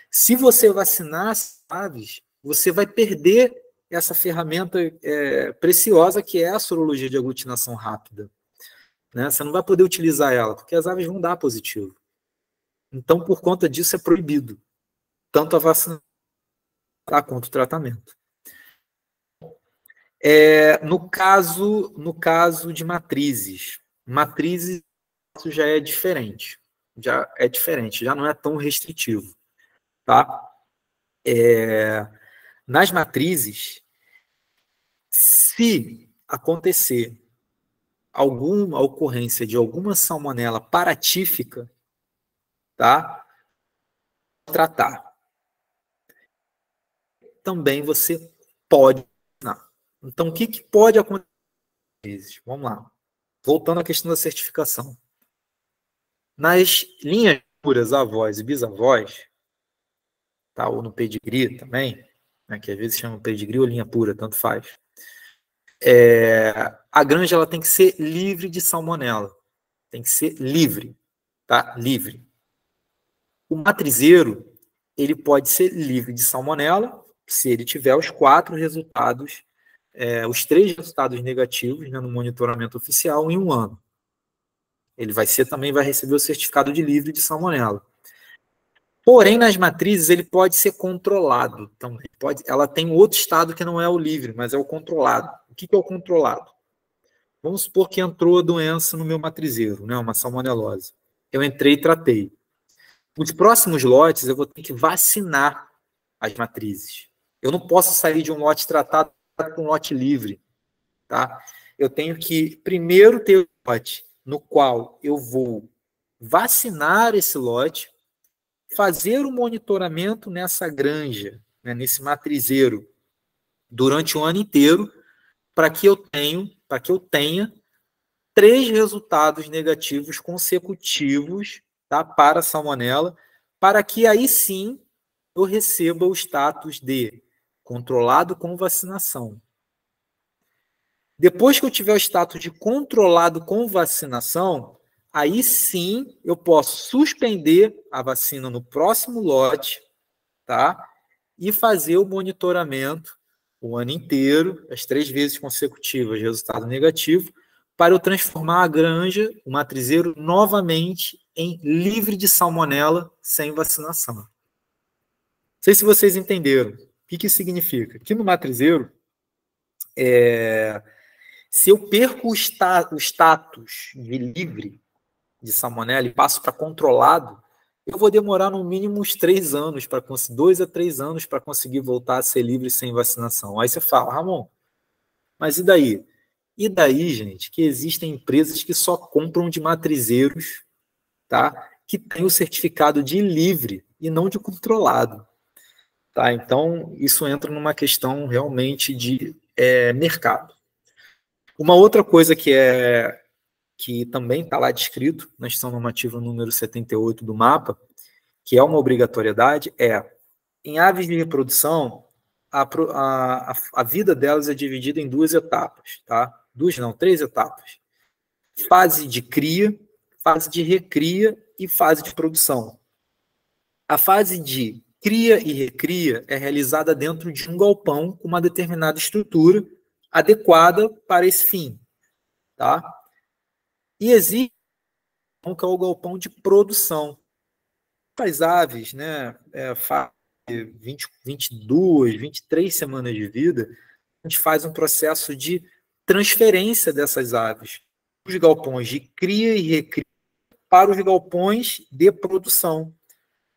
S1: Se você vacinar as aves, você vai perder essa ferramenta preciosa que é a sorologia de aglutinação rápida. Né? Você não vai poder utilizar ela, porque as aves vão dar positivo. Então, por conta disso, é proibido tanto a vacina quanto o tratamento. No caso de matrizes, isso já é diferente. Já não é tão restritivo. Tá? Nas matrizes, se acontecer alguma ocorrência de alguma salmonela paratífica, tá? Tratar. Também você pode. Não. Então, o que pode acontecer? Vamos lá. Voltando à questão da certificação. Nas linhas puras avós e bisavós, tá? Ou no pedigree também, né? Que às vezes chama pedigree ou linha pura, tanto faz. A granja ela tem que ser livre de salmonela. Tem que ser livre, tá? Livre. O matrizeiro, ele pode ser livre de salmonela se ele tiver os 4 resultados, os 3 resultados negativos, né, no monitoramento oficial em 1 ano. Ele também vai receber o certificado de livre de salmonela. Porém, nas matrizes, ele pode ser controlado. Então, ela tem outro estado que não é o livre, mas é o controlado. O que é o controlado? Vamos supor que entrou a doença no meu matrizeiro, né, uma salmonelose. Eu entrei e tratei. Os próximos lotes, eu vou ter que vacinar as matrizes. Eu não posso sair de um lote tratado para um lote livre. Tá? Eu tenho que primeiro ter um lote no qual eu vou vacinar esse lote, fazer o monitoramento nessa granja, né, nesse matrizeiro, durante o ano inteiro, para que eu tenha 3 resultados negativos consecutivos, tá, para a salmonela, para que aí sim eu receba o status de controlado com vacinação. Depois que eu tiver o status de controlado com vacinação, aí sim eu posso suspender a vacina no próximo lote, tá? E fazer o monitoramento o ano inteiro, as 3 vezes consecutivas, resultado negativo, para eu transformar a granja, o matrizeiro, novamente em livre de salmonela sem vacinação. Não sei se vocês entenderam. O que isso significa? Que no matrizeiro, se eu perco o status de livre de salmonela e passo para controlado, eu vou demorar no mínimo uns 3 anos, 2 a 3 anos para conseguir voltar a ser livre sem vacinação. Aí você fala, Ramon, mas e daí? E daí, gente, que existem empresas que só compram de matrizeiros, tá? Que tem o certificado de livre e não de controlado. Tá? Então, isso entra numa questão realmente de mercado. Uma outra coisa que também está lá descrito na Instrução Normativa número 78 do MAPA, que é uma obrigatoriedade, em aves de reprodução, a vida delas é dividida em 2 etapas, tá? 3 etapas. Fase de cria, fase de recria e fase de produção. A fase de cria e recria é realizada dentro de um galpão com uma determinada estrutura adequada para esse fim, tá? E existe que é o galpão de produção. As aves, né, fazem 22, 23 semanas de vida, a gente faz um processo de transferência dessas aves dos galpões de cria e recria para os galpões de produção.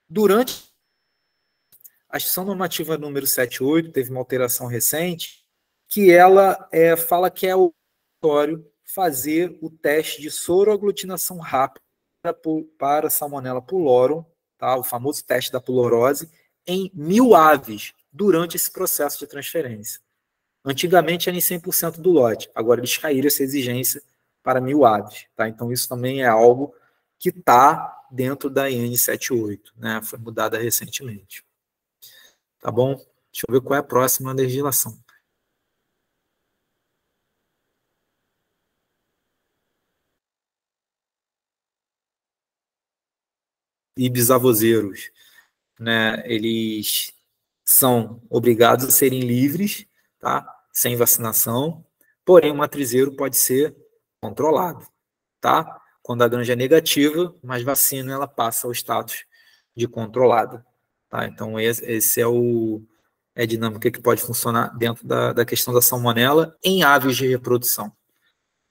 S1: Durante a Instrução Normativa número 78, teve uma alteração recente, que ela fala que é obrigatório fazer o teste de soroaglutinação rápida para Salmonella pullorum, tá? O famoso teste da pulorose, em 1000 aves durante esse processo de transferência. Antigamente era em 100% do lote, agora eles caíram essa exigência para 1000 aves. Tá? Então isso também é algo que está dentro da IN 78, né? Foi mudada recentemente. Tá bom? Deixa eu ver qual é a próxima legislação. E bisavozeiros, né? Eles são obrigados a serem livres, tá? Sem vacinação, porém o matrizeiro pode ser controlado, tá? Quando a granja é negativa, mas vacina ela passa ao status de controlada, tá? Então esse é a dinâmica que pode funcionar dentro da questão da salmonela em aves de reprodução,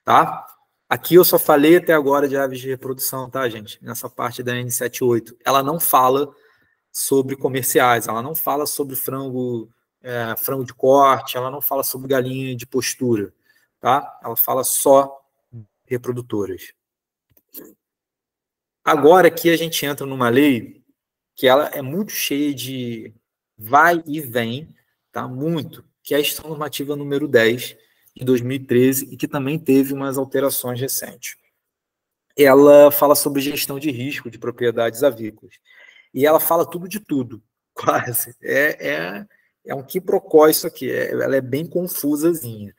S1: tá? Aqui eu só falei até agora de aves de reprodução, tá, gente? Nessa parte da N78. Ela não fala sobre comerciais, ela não fala sobre frango de corte, ela não fala sobre galinha de postura, tá? Ela fala só reprodutoras. Agora aqui a gente entra numa lei que ela é muito cheia de vai e vem, tá? Muito, que é a Instrução Normativa número 10 de 2013 e que também teve umas alterações recentes. Ela fala sobre gestão de risco de propriedades avícolas. E ela fala tudo de tudo. Quase. É um quiprocó isso aqui. Ela é bem confusazinha,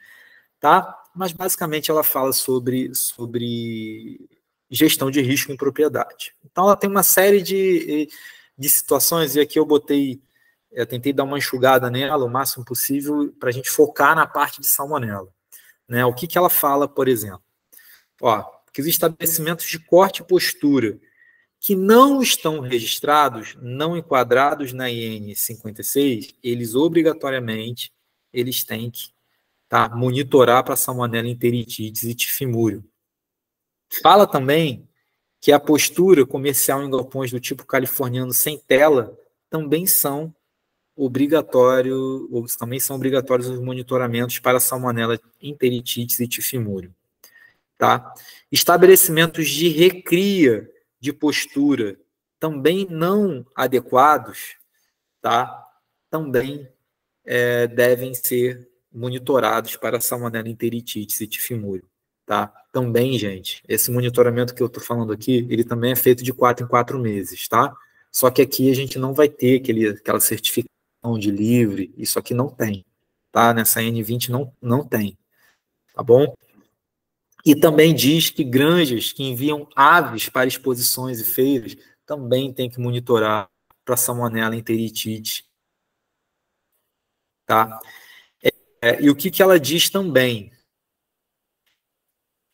S1: tá? Mas basicamente ela fala sobre gestão de risco em propriedade. Então ela tem uma série de situações, e aqui eu tentei dar uma enxugada nela o máximo possível para a gente focar na parte de salmonela. Né? O que ela fala, por exemplo? Ó, que os estabelecimentos de corte e postura que não estão registrados, não enquadrados na IN 56, eles obrigatoriamente têm que monitorar para salmonela, enteritides e tifimúrio. Fala também que a postura comercial em galpões do tipo californiano sem tela também são obrigatórios os monitoramentos para salmonela, enteritides e tifimúrio. Tá? Estabelecimentos de recria de postura também não adequados, tá? Também devem ser monitorados para salmonela, enteritides e tifimúrio. Tá? Também, gente, esse monitoramento que eu estou falando aqui, ele também é feito de 4 em 4 meses, tá? Só que aqui a gente não vai ter aquela certificação de livre, isso aqui não tem, tá? Nessa N20 não tem, tá bom? E também diz que granjas que enviam aves para exposições e feiras também tem que monitorar para salmonela, enteritide, tá? E o que ela diz também,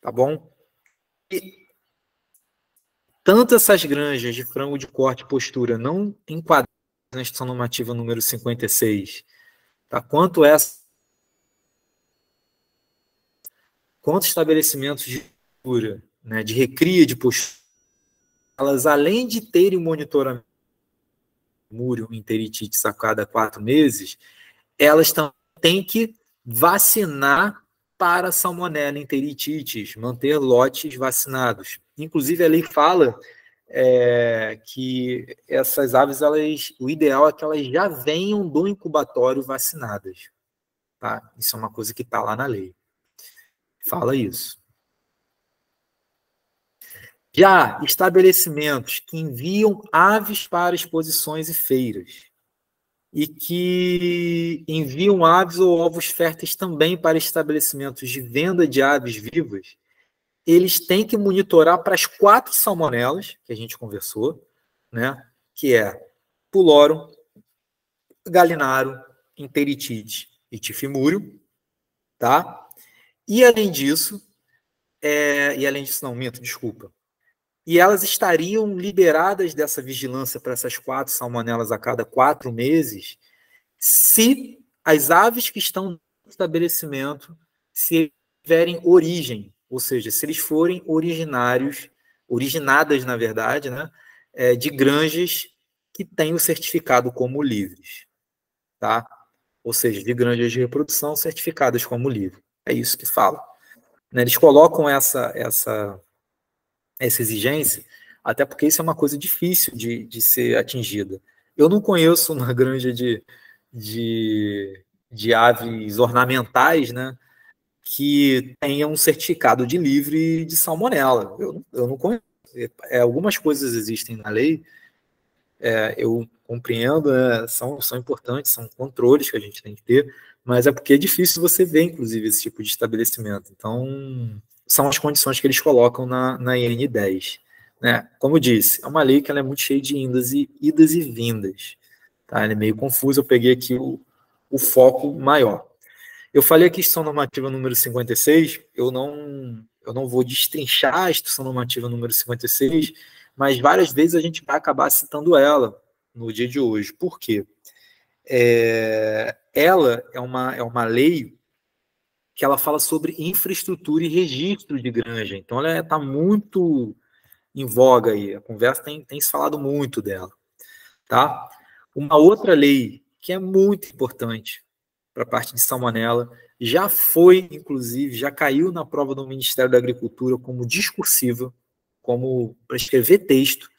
S1: tá bom? E tanto essas granjas de frango de corte e postura não enquadradas na instrução normativa número 56, tá? Quanto estabelecimentos de postura, né, de recria de postura, elas, além de terem monitoramento múrio, enteritides a cada 4 meses, elas também têm que vacinar para salmonela, enteritides, manter lotes vacinados. Inclusive, a lei fala que essas aves, o ideal é que elas já venham do incubatório vacinadas. Tá? Isso é uma coisa que está lá na lei. Fala isso. Já estabelecimentos que enviam aves para exposições e feiras e que enviam aves ou ovos férteis também para estabelecimentos de venda de aves vivas, eles têm que monitorar para as 4 salmonelas que a gente conversou, né? Que é Pulorum, Gallinarum, Enteritide e Tifimúrio, tá? E além disso, não, minto, desculpa. E elas estariam liberadas dessa vigilância para essas 4 salmonelas a cada 4 meses, se as aves que estão no estabelecimento se tiverem origem, ou seja, se eles forem originadas, na verdade, né, de granjas que têm o certificado como livres, tá? Ou seja, de granjas de reprodução certificadas como livre. É isso que fala. Né? Eles colocam essa exigência, até porque isso é uma coisa difícil de ser atingida. Eu não conheço uma granja de aves ornamentais, né, que tenha um certificado de livre de salmonela. Eu não conheço. Algumas coisas existem na lei, eu compreendo, né, são importantes, são controles que a gente tem que ter, mas é porque é difícil você ver, inclusive, esse tipo de estabelecimento. Então, são as condições que eles colocam na IN 10. Né? Como eu disse, é uma lei que ela é muito cheia de idas e vindas. Tá? Ela é meio confusa, eu peguei aqui o foco maior. Eu falei aqui instrução normativa número 56, eu não vou destrinchar a instrução normativa número 56, mas várias vezes a gente vai acabar citando ela no dia de hoje. Por quê? Ela é uma lei que ela fala sobre infraestrutura e registro de granja. Então, ela está muito em voga aí. A conversa tem se falado muito dela. Tá? Uma outra lei que é muito importante para a parte de salmonela, já foi, inclusive, já caiu na prova do Ministério da Agricultura como discursiva, como para escrever texto,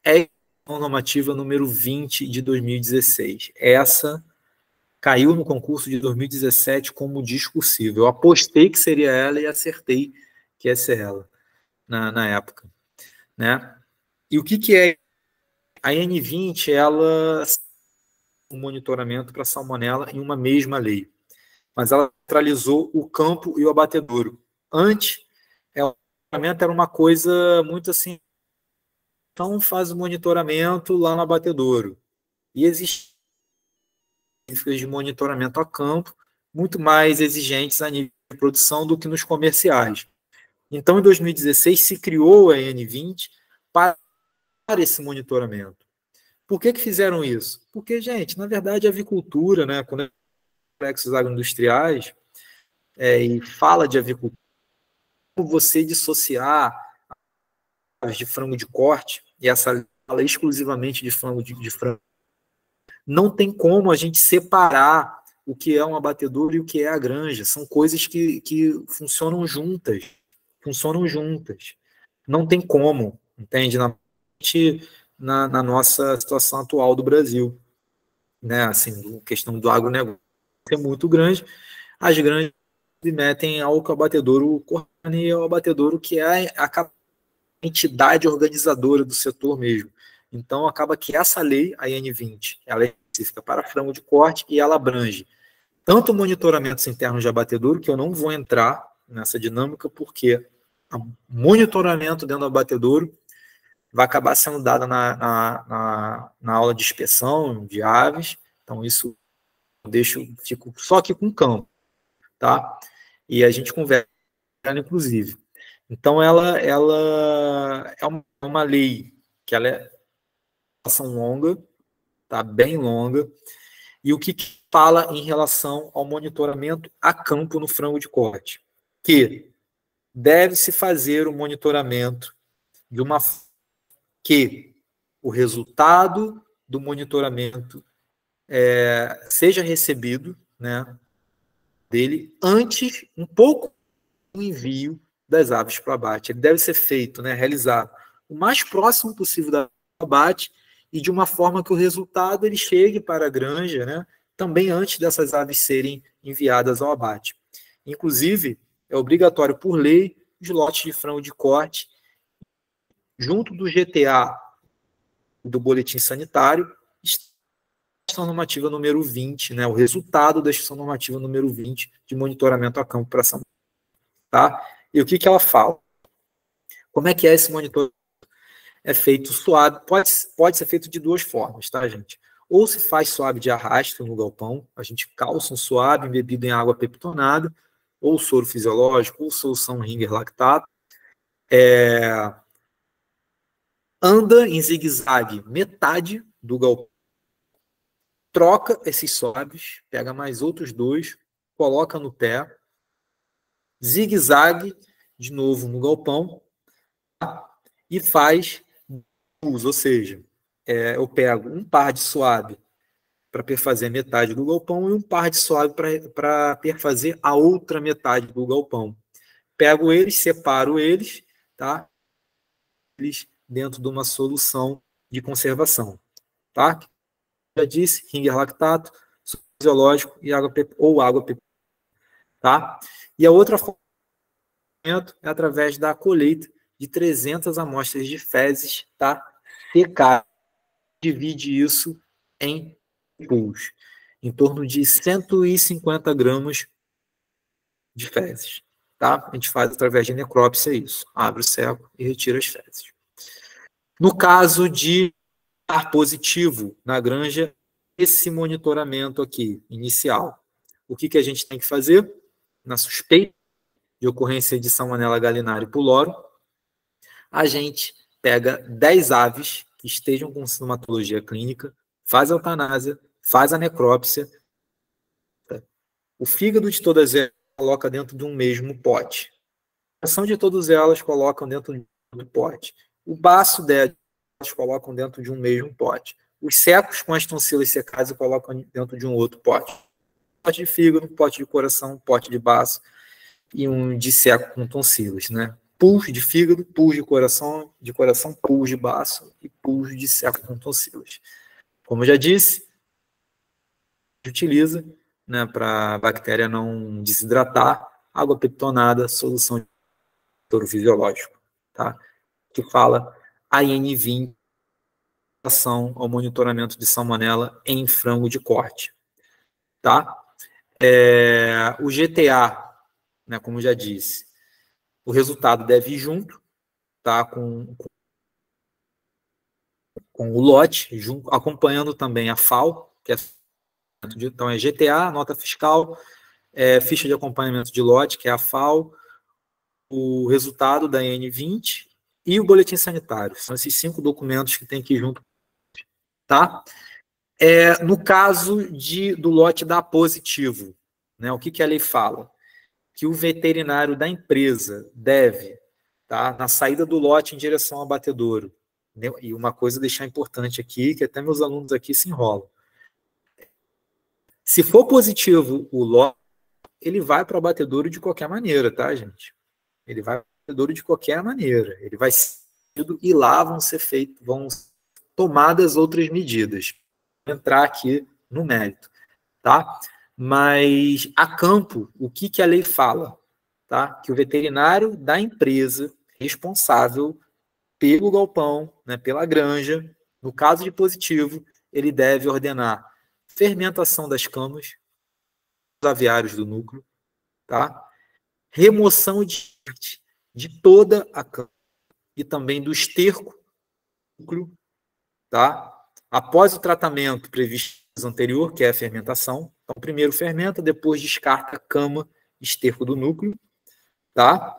S1: é a normativa número 20 de 2016. Essa caiu no concurso de 2017 como discursiva. Eu apostei que seria ela e acertei que ia ser ela na época. Né? E o que é? A N20, ela o monitoramento para salmonela em uma mesma lei, mas ela centralizou o campo e o abatedouro. Antes, o monitoramento era uma coisa muito assim, então faz o monitoramento lá no abatedouro. E existem de monitoramento a campo muito mais exigentes a nível de produção do que nos comerciais. Então, em 2016, se criou a N20 para esse monitoramento. Por que fizeram isso? Porque, gente, na verdade, a avicultura, né, quando é complexos agroindustriais e fala de avicultura, você dissociar as de frango de corte, e essa fala exclusivamente de frango de frango, não tem como a gente separar o que é um abatedouro e o que é a granja. São coisas que funcionam juntas. Funcionam juntas. Não tem como, entende? Na nossa situação atual do Brasil. Né? Assim, a questão do agronegócio é muito grande. As grandes se metem ao abatedouro cortando e ao abatedouro que é a entidade organizadora do setor mesmo. Então, acaba que essa lei, a N20, ela é específica para frango de corte e ela abrange tanto monitoramento internos de abatedouro, que eu não vou entrar nessa dinâmica, porque o monitoramento dentro do abatedouro vai acabar sendo dado na aula de inspeção de aves, então isso eu fico só aqui com o campo, tá? E a gente conversa, inclusive. Então, ela é uma lei que ela é ação longa, tá? Bem longa. E o que fala em relação ao monitoramento a campo no frango de corte? Que deve-se fazer o monitoramento de uma forma que o resultado do monitoramento seja recebido, né, dele antes, um pouco do envio das aves para o abate. Ele deve ser feito, né, realizado o mais próximo possível do abate e de uma forma que o resultado ele chegue para a granja, né, também antes dessas aves serem enviadas ao abate. Inclusive, é obrigatório por lei os lotes de frango de corte, junto do GTA do boletim sanitário, estação normativa número 20, né, o resultado da estação normativa número 20 de monitoramento a campo para São Paulo. Tá? E o que ela fala? Como é que é esse monitoramento? É feito suave, pode ser feito de duas formas, tá, gente? Ou se faz suave de arrasto no galpão, a gente calça um suave embebido em água peptonada, ou soro fisiológico, ou solução Ringer lactato, anda em zigue-zague metade do galpão, troca esses suaves, pega mais outros dois, coloca no pé, zigue-zague de novo no galpão, tá? E faz uso, ou seja, eu pego um par de suave para perfazer metade do galpão e um par de suave para perfazer a outra metade do galpão. Pego eles, separo eles, tá? Eles dentro de uma solução de conservação, tá? Já disse, Ringer lactato, fisiológico e água tá? E a outra forma é através da colheita de 300 amostras de fezes, tá? Secar. Divide isso em pools, em torno de 150 gramas de fezes, tá? A gente faz através de necrópsia isso. Abre o seco e retira as fezes. No caso de ar positivo na granja, esse monitoramento aqui, inicial, o que a gente tem que fazer? Na suspeita de ocorrência de Salmonella gallinaria pylori, a gente pega 10 aves que estejam com sintomatologia clínica, faz a eutanásia, faz a necrópsia, o fígado de todas elas coloca dentro de um mesmo pote. A ação de todas elas colocam dentro de um pote. O baço delas colocam dentro de um mesmo pote. Os secos com as tonsilas secadas colocam dentro de um outro pote. Pote de fígado, pote de coração, pote de baço e um de seco com tonsilas, né? Pus de fígado, pus de coração, pus de baço e pus de seco com tonsilas. Como eu já disse, a gente utiliza, né, para a bactéria não desidratar, água peptonada, solução de soro fisiológico, tá? Que fala AN20 relação ao monitoramento de salmonela em frango de corte. Tá? O GTA, né, como já disse, o resultado deve ir junto, tá, com o lote, acompanhando também a FAO, que é, então é GTA, nota fiscal, ficha de acompanhamento de lote, que é a FAO, o resultado da N20 e o boletim sanitário. São esses 5 documentos que tem que ir junto. Tá? No caso do lote dar positivo, né, o que a lei fala? Que o veterinário da empresa deve, tá, na saída do lote em direção ao abatedouro, e uma coisa deixar importante aqui, que até meus alunos aqui se enrolam. Se for positivo o lote, ele vai para o abatedouro de qualquer maneira, tá, gente? Ele vai para o abatedouro de qualquer maneira. Ele vai ser e lá vão tomadas outras medidas. Vou entrar aqui no mérito, tá? Mas a campo, o que a lei fala? Tá? Que o veterinário da empresa responsável pelo galpão, né, pela granja, no caso de positivo, ele deve ordenar fermentação das camas, dos aviários do núcleo, tá? Remoção de toda a cama e também do esterco do núcleo, tá? Após o tratamento previsto anterior, que é a fermentação. Então, primeiro fermenta, depois descarta a cama, esterco do núcleo, tá?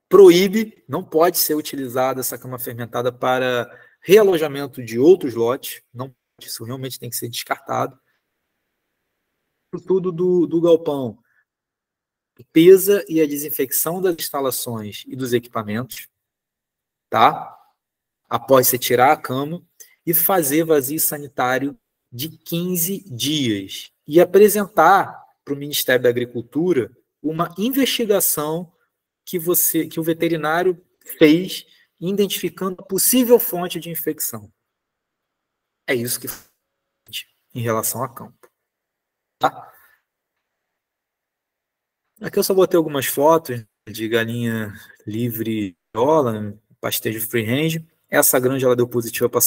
S1: Proíbe, não pode ser utilizada essa cama fermentada para realojamento de outros lotes, não, isso realmente tem que ser descartado. Tudo do galpão, limpeza e a desinfecção das instalações e dos equipamentos, tá? Após você tirar a cama, e fazer vazio sanitário de 15 dias e apresentar para o Ministério da Agricultura uma investigação que o veterinário fez, identificando a possível fonte de infecção. É isso que faz em relação a campo. Tá? Aqui eu só botei algumas fotos de galinha livre, pastejo free range. Essa granja ela deu positiva para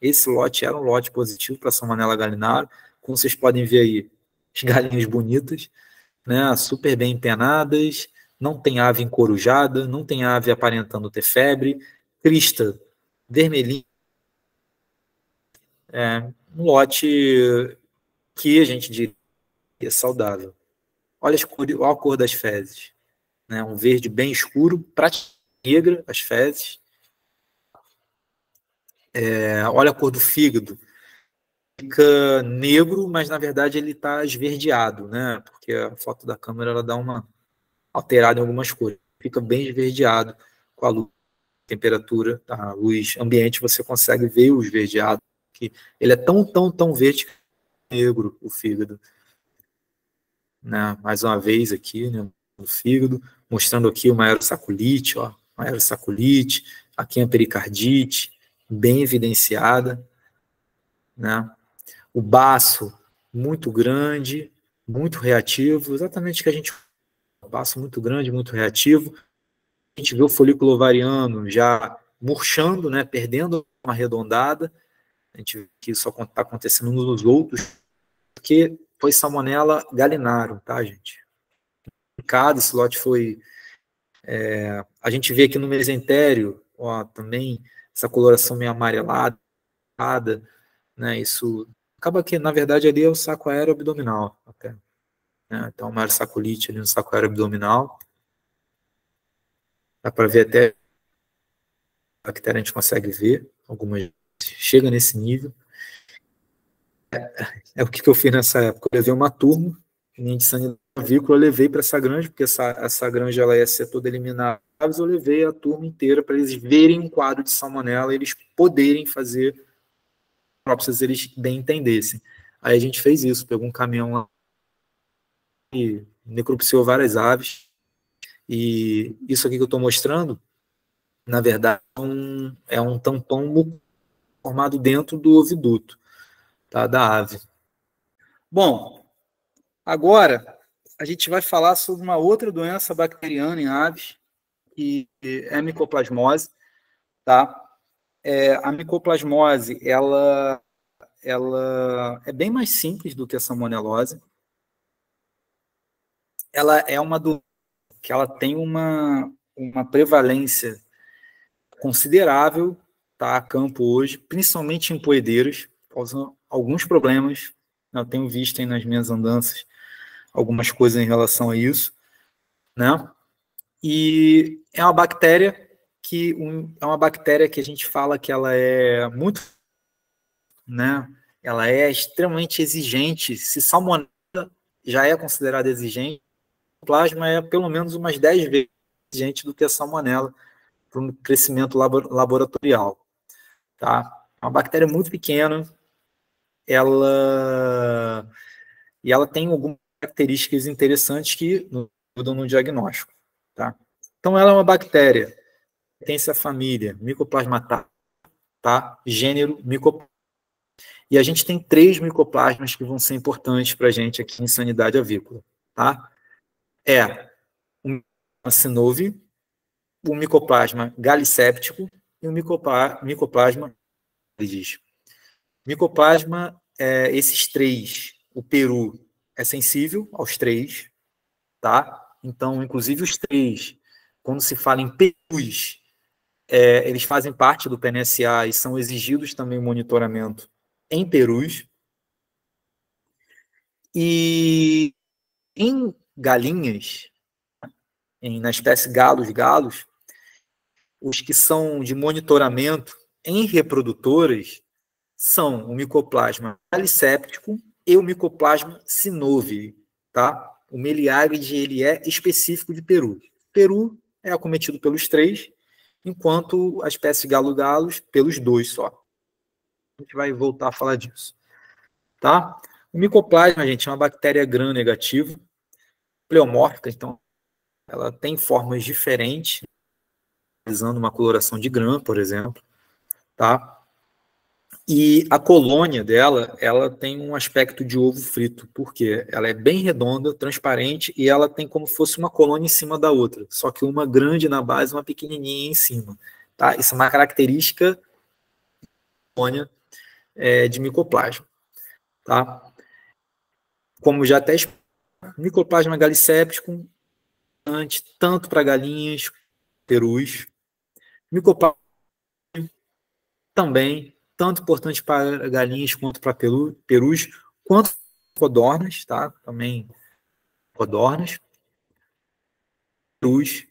S1: esse lote era um lote positivo para Salmonella gallinarum. Como vocês podem ver aí, as galinhas bonitas, né, super bem empenadas, não tem ave encorujada, não tem ave aparentando ter febre, crista vermelhinha, um lote que a gente diria é saudável. Olha a cor das fezes, né, um verde bem escuro, praticamente negra as fezes. Olha a cor do fígado, fica negro, mas na verdade ele está esverdeado, né? Porque a foto da câmera ela dá uma alterada em algumas cores. Fica bem esverdeado com a luz, a temperatura, a luz ambiente, você consegue ver o esverdeado. Que ele é tão verde que é negro o fígado. Né? Mais uma vez aqui, né? O fígado, mostrando aqui uma aerosaculite, ó, uma aerosaculite, aqui a pericardite, bem evidenciada, né? O baço muito grande, muito reativo, exatamente o que a gente... O baço muito grande, muito reativo. A gente vê o folículo ovariano já murchando, né, perdendo uma arredondada. A gente vê que isso está acontecendo nos outros, porque foi Salmonella gallinarum, tá, gente? Esse lote foi... a gente vê aqui no mesentério, ó, também essa coloração meio amarelada, né, isso... Acaba que, na verdade, ali é o saco aéreo abdominal, até. Né? Então, uma saculite ali no saco aéreo abdominal. Dá para ver até a bactéria, a gente consegue ver. Algumas chega nesse nível. O que eu fiz nessa época? Eu levei uma turma de sangue avícola, eu levei para essa granja, porque essa granja ela ia ser toda eliminada. Eu levei a turma inteira para eles verem um quadro de salmonela, eles poderem fazer próprios, se eles bem entendessem. Aí a gente fez isso, pegou um caminhão lá e necropsiou várias aves. E isso aqui que eu estou mostrando, na verdade, é um tampão formado dentro do oviduto, tá, da ave. Bom, agora a gente vai falar sobre uma outra doença bacteriana em aves, que é a micoplasmose, tá? A micoplasmose, ela é bem mais simples do que a salmonelose. Ela é uma doença que ela tem uma prevalência considerável, tá, a campo hoje, principalmente em poedeiras, causando alguns problemas. Eu tenho visto aí nas minhas andanças algumas coisas em relação a isso, né? E é uma bactéria que a gente fala que ela é muito, né? Ela é extremamente exigente. Se salmonela já é considerada exigente, o plasma é pelo menos umas 10 vezes exigente do que a salmonela para um crescimento laboratorial, tá? É uma bactéria muito pequena, ela tem algumas características interessantes que nos ajudam no diagnóstico, tá? Então, ela é uma bactéria, pertence à família Mycoplasma, tá? Gênero Mycoplasma. E a gente tem 3 micoplasmas que vão ser importantes para a gente aqui em sanidade avícola, tá? O Mycoplasma synovium, o Mycoplasma gallicéptico e o Mycoplasma pallidis. Micoplasma, esses 3, o peru é sensível aos 3, tá? Então, inclusive os 3, quando se fala em perus, eles fazem parte do PNSA e são exigidos também o monitoramento em perus. E em galinhas, na espécie galos, os que são de monitoramento em reprodutoras são o Mycoplasma gallicéptico e o Mycoplasma synovium, tá? O Meliagrides, ele é específico de peru. Peru é acometido pelos 3, enquanto a espécie galo-galos pelos 2 só. A gente vai voltar a falar disso, tá? O Mycoplasma, gente, é uma bactéria gram-negativa, pleomórfica, então ela tem formas diferentes, utilizando uma coloração de gram, por exemplo, tá? E a colônia dela, ela tem um aspecto de ovo frito, porque ela é bem redonda, transparente, e ela tem como se fosse uma colônia em cima da outra, só que uma grande na base e uma pequenininha em cima. Tá? Isso é uma característica da colônia de micoplasma. Tá? Como já até expliquei, micoplasma gallicéptico, tanto para galinhas, perus. Micoplasma também, tanto importante para galinhas quanto para perus, quanto codornas, tá? Também codornas. Perus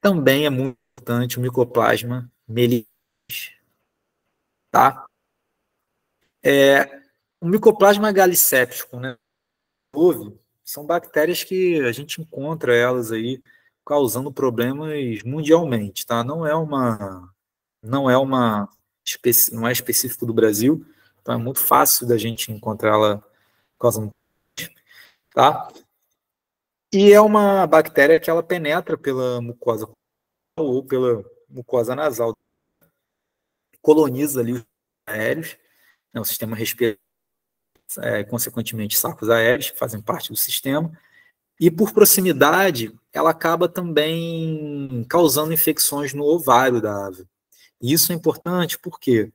S1: também é muito importante o Mycoplasma melialis, tá? O Mycoplasma gallicéptico, né? São bactérias que a gente encontra elas aí causando problemas mundialmente, tá? Não é específico do Brasil, então é muito fácil da gente encontrá-la causando, tá? E é uma bactéria que ela penetra pela mucosa ou pela mucosa nasal, coloniza ali os aéreos, né, o sistema respiratório, consequentemente sacos aéreos que fazem parte do sistema, e por proximidade ela acaba também causando infecções no ovário da ave. E isso é importante porque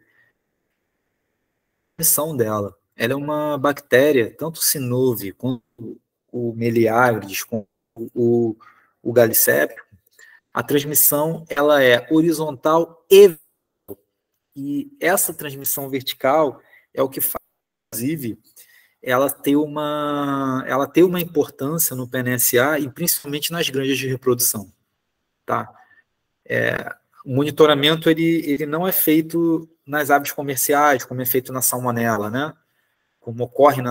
S1: a missão dela, ela é uma bactéria, tanto o Synovium quanto o Meliagrides, com o Gallicépio, a transmissão ela é horizontal e essa transmissão vertical é o que faz, inclusive, ela ter uma importância no PNSA e principalmente nas granjas de reprodução, tá? O monitoramento ele não é feito nas aves comerciais, como é feito na salmonela, né? Como ocorre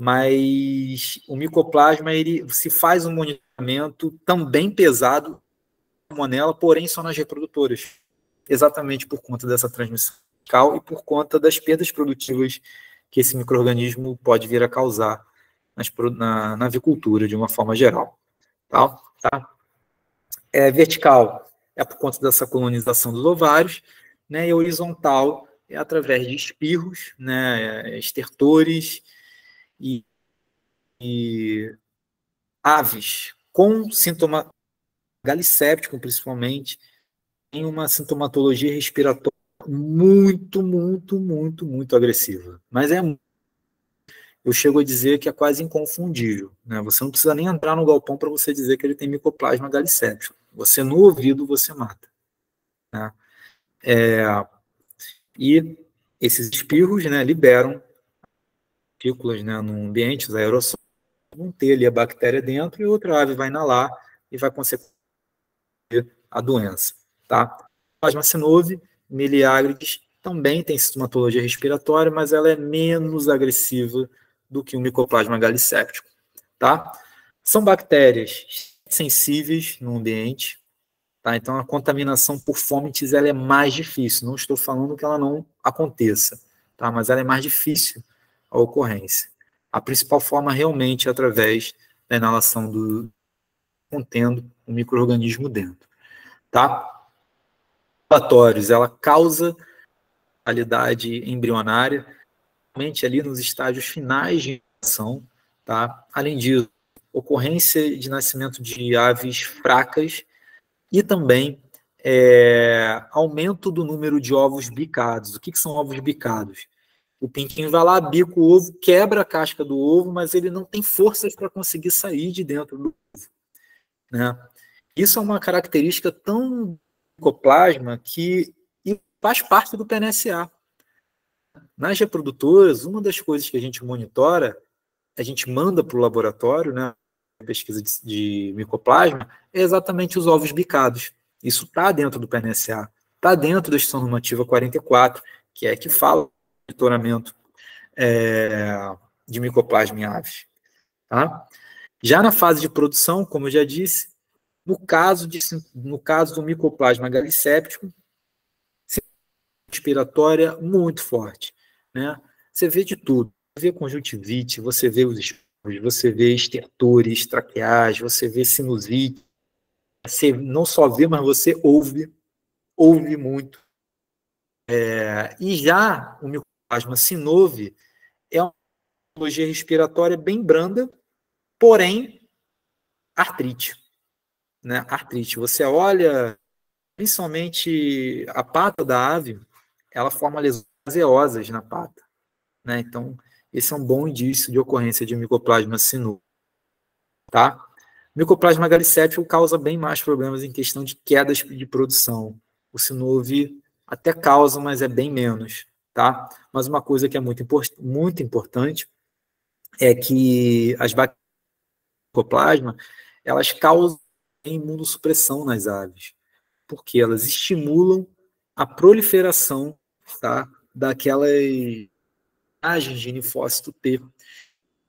S1: mas o micoplasma ele se faz um monitoramento também pesado na salmonela, porém só nas reprodutoras, exatamente por conta dessa transmissão vertical e por conta das perdas produtivas que esse micro-organismo pode vir a causar na avicultura de uma forma geral. Tá? Vertical é por conta dessa colonização dos ovários, né, e horizontal é através de espirros, né, estertores e aves com sintoma gallicéptico, principalmente, tem uma sintomatologia respiratória muito, muito, muito, muito agressiva. Mas eu chego a dizer que é quase inconfundível, né? Você não precisa nem entrar no galpão para você dizer que ele tem micoplasma galicéptico. Você, no ouvido, você mata, né? E esses espirros, né, liberam partículas, né, no ambiente, os aerossóis, vão ter ali a bactéria dentro e outra ave vai inalar e vai consequir a doença, tá? Plasma Synove miliaris também tem sintomatologia respiratória, mas ela é menos agressiva do que o Mycoplasma galicéptico, tá? São bactérias sensíveis no ambiente, tá? Então a contaminação por fomites ela é mais difícil. Não estou falando que ela não aconteça, tá? Mas ela é mais difícil a ocorrência. A principal forma realmente é através da inalação do contendo o micro-organismo dentro, tá? Relatórios, ela causa mortalidade embrionária, principalmente ali nos estágios finais de gestação, tá? Além disso, ocorrência de nascimento de aves fracas e também aumento do número de ovos bicados. O que são ovos bicados? O pintinho vai lá, bica o ovo, quebra a casca do ovo, mas ele não tem forças para conseguir sair de dentro do ovo, né? Isso é uma característica tão micoplasma que faz parte do PNSA. Nas reprodutoras, uma das coisas que a gente monitora, a gente manda para o laboratório, né, pesquisa de micoplasma, é exatamente os ovos bicados. Isso está dentro do PNSA, está dentro da Instituição Normativa 44, que fala do monitoramento de micoplasma em aves. Tá? Já na fase de produção, como eu já disse, no caso do micoplasma galicéptico, respiratória muito forte, né? Você vê de tudo, você vê conjuntivite, você vê os espirros, você vê estertores, traqueais, você vê sinusite, você não só vê, mas você ouve muito. E já o micoplasma Synove é uma patologia respiratória bem branda, porém artrite, né? Artrite. Você olha, principalmente a pata da ave, ela forma lesões gaseosas na pata, né? Então, esse é um bom indício de ocorrência de micoplasma sinuoso, tá? Micoplasma galicéptico causa bem mais problemas em questão de quedas de produção. O Synove até causa, mas é bem menos, tá? Mas uma coisa que é muito importante é que as bactérias do micoplasma, elas causam imunossupressão nas aves, porque elas estimulam a proliferação, tá, daquelas linhagens de linfócito T.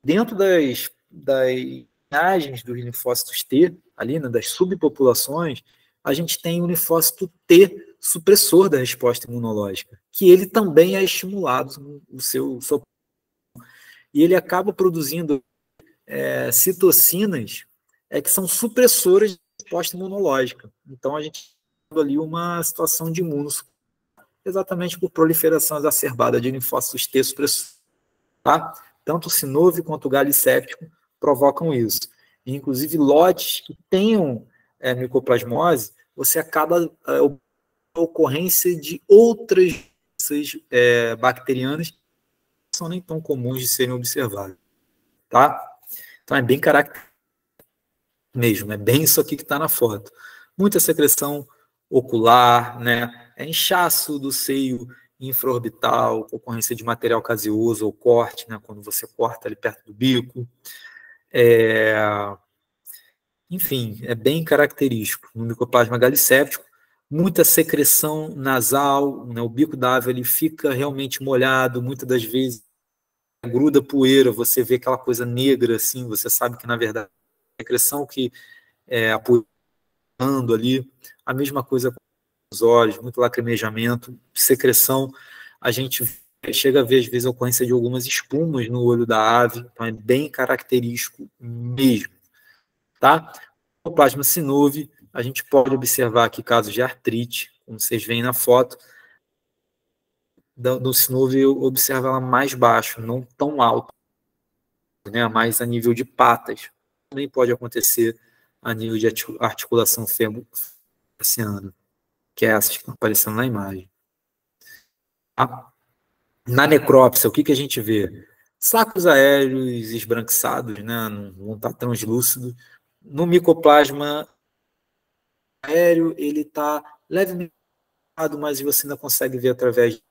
S1: Dentro das linhagens dos linfócitos T, ali, né, das subpopulações, a gente tem o linfócito T supressor da resposta imunológica, que ele também é estimulado no seu e ele acaba produzindo citocinas que são supressoras da resposta imunológica. Então a gente tem ali uma situação de imunossupressão, exatamente por proliferação exacerbada de linfócitos T supressores. Tá? Tanto o Synove quanto o galicéptico provocam isso. E, inclusive, lotes que tenham micoplasmose, você acaba a ocorrência de outras bacterianas que não são nem tão comuns de serem observadas. Tá? Então, é bem característico mesmo, é bem isso aqui que está na foto. Muita secreção ocular, né? Inchaço do seio infraorbital, ocorrência de material caseoso ou corte, né? Quando você corta ali perto do bico. Enfim, é bem característico no micoplasma galicéptico. Muita secreção nasal, né? O bico da ave ele fica realmente molhado, muitas das vezes gruda poeira, você vê aquela coisa negra assim, você sabe que na verdade a secreção que apoiando ali, a mesma coisa com os olhos, muito lacrimejamento, secreção, a gente chega a ver às vezes a ocorrência de algumas espumas no olho da ave, então é bem característico mesmo, tá? O plasma Synove, a gente pode observar aqui casos de artrite, como vocês veem na foto, do Synove observa ela mais baixo, não tão alto, né, mais a nível de patas. Também pode acontecer a nível de articulação fêmur-faciana. que é essa que está aparecendo na imagem. Na necrópsia, o que a gente vê? Sacos aéreos esbranquiçados, né? Não está translúcido. No micoplasma aéreo, ele está levemente, mas você ainda consegue ver através.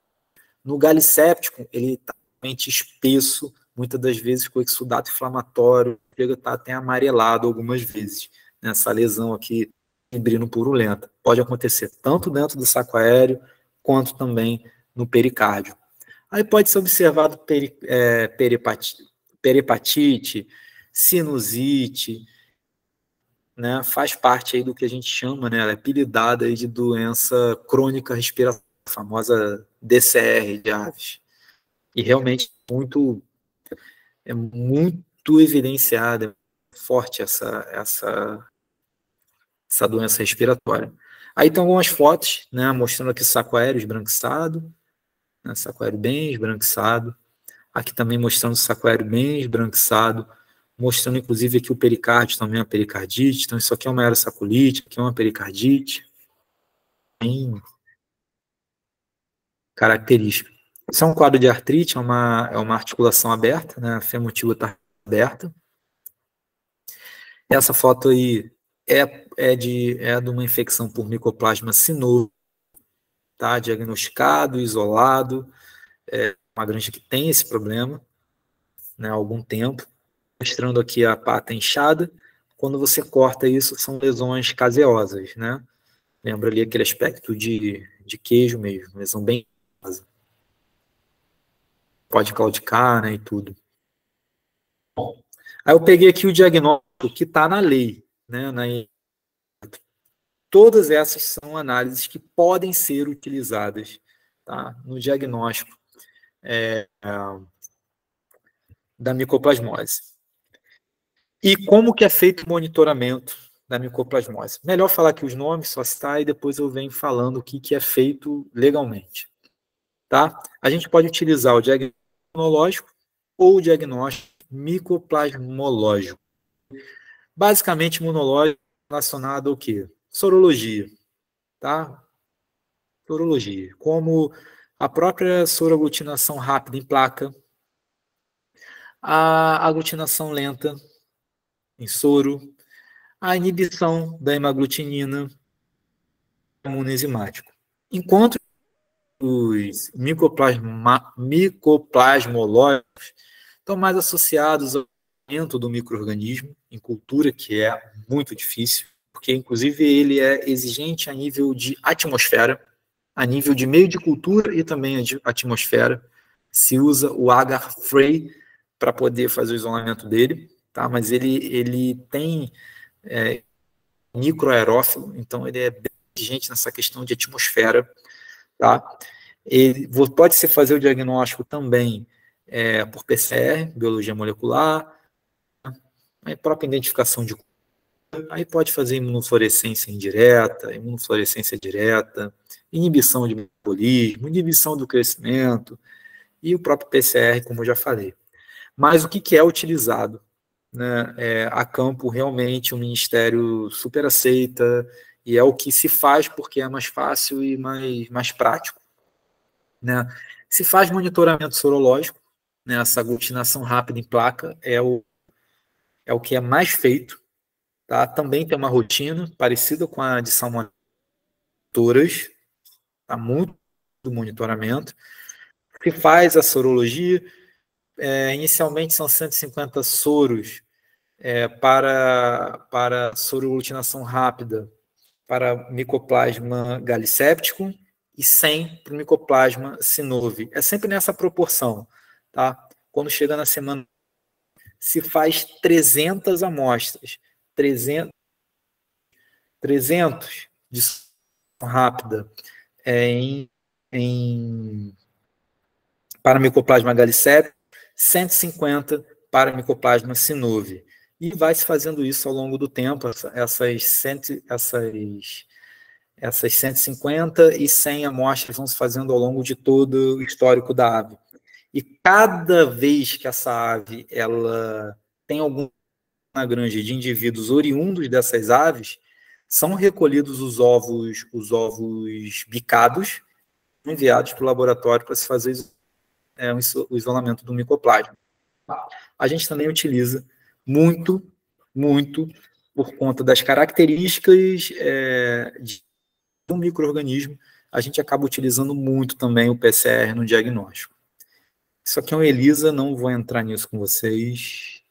S1: No galicéptico, ele está realmente espesso, muitas das vezes com exudato inflamatório, chega a estar até amarelado algumas vezes. Nessa lesão aqui, fibrino purulenta. Pode acontecer tanto dentro do saco aéreo, quanto também no pericárdio. Aí pode ser observado peripatite, sinusite, né? Faz parte aí do que a gente chama, né? Ela é apelidada aí de doença crônica respiratória, a famosa DCR de aves. E realmente é muito evidenciada, é forte essa doença respiratória. Aí tem algumas fotos, né? Mostrando aqui o saco aéreo esbranquiçado, né, saco aéreo bem esbranquiçado. Aqui também mostrando o saco aéreo bem esbranquiçado, mostrando inclusive aqui o pericárdio também, é uma pericardite. Então isso aqui é uma aerossaculite, aqui é uma pericardite. Bem característica. Isso é um quadro de artrite, é uma articulação aberta, né, a femotíbula está aberta. Essa foto aí é de uma infecção por micoplasma sinoso, tá, diagnosticado, isolado, uma granja que tem esse problema, né, há algum tempo, mostrando aqui a pata inchada. Quando você corta isso, são lesões caseosas, né? Lembra ali aquele aspecto de queijo mesmo, lesão bem casa. Pode claudicar, né, e tudo. Bom, aí eu peguei aqui o diagnóstico que está na lei, né? Todas essas são análises que podem ser utilizadas, tá, no diagnóstico da micoplasmose. E como que é feito o monitoramento da micoplasmose? Melhor falar aqui os nomes, só citar, e depois eu venho falando o que é feito legalmente. Tá? A gente pode utilizar o diagnóstico imunológico ou o diagnóstico micoplasmológico. Basicamente, imunológico relacionado ao quê? Sorologia. Tá? Sorologia. Como a própria soroaglutinação rápida em placa, a aglutinação lenta em soro, a inibição da hemaglutinina, imunoenzimático. Enquanto os micoplasmológicos estão mais associados ao aumento do micro-organismo em cultura, que é muito difícil, porque inclusive ele é exigente a nível de atmosfera, a nível de meio de cultura e também de atmosfera. Se usa o agar Frey para poder fazer o isolamento dele, tá? Mas ele tem microaerófilo, então ele é bem exigente nessa questão de atmosfera, tá? Ele pode se fazer o diagnóstico também por PCR, biologia molecular, a própria identificação de aí pode fazer imunofluorescência indireta, imunofluorescência direta, inibição de metabolismo, inibição do crescimento e o próprio PCR, como eu já falei. Mas o que é utilizado, né, a campo realmente o Ministério super aceita e é o que se faz porque é mais fácil e mais prático. Né? Se faz monitoramento sorológico, né, essa aglutinação rápida em placa é o que é mais feito. Tá? Também tem uma rotina parecida com a de salmonelas, tá? Muito do monitoramento. Se faz a sorologia, inicialmente são 150 soros para soroaglutinação rápida para micoplasma galicéptico e 100 para o micoplasma synovium. É sempre nessa proporção. Tá? Quando chega na semana, se faz 300 amostras. 300 de rápida para micoplasma galicéptico, 150 para micoplasma synovium. E vai se fazendo isso ao longo do tempo, essas 150 e 100 amostras vão se fazendo ao longo de todo o histórico da ave. E cada vez que essa ave ela tem alguma granja de indivíduos oriundos dessas aves, são recolhidos os ovos bicados, enviados para o laboratório para se fazer o isolamento do micoplasma. A gente também utiliza muito por conta das características do micro-organismo, a gente acaba utilizando muito também o PCR no diagnóstico. Isso aqui é um ELISA, não vou entrar nisso com vocês,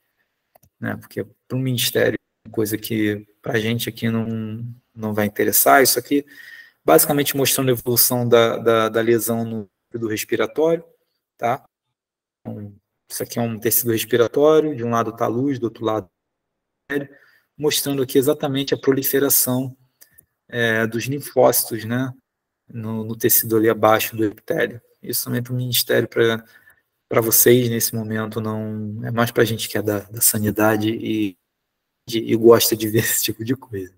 S1: né, porque para o Ministério é uma coisa que para a gente aqui não vai interessar. Isso aqui, basicamente mostrando a evolução da lesão no tecido respiratório, tá? Então, isso aqui é um tecido respiratório, de um lado está a luz, do outro lado mostrando aqui exatamente a proliferação dos linfócitos, né, no tecido ali abaixo do epitélio. Isso também para o Ministério, para vocês nesse momento, não é mais para a gente que é da sanidade e gosta de ver esse tipo de coisa.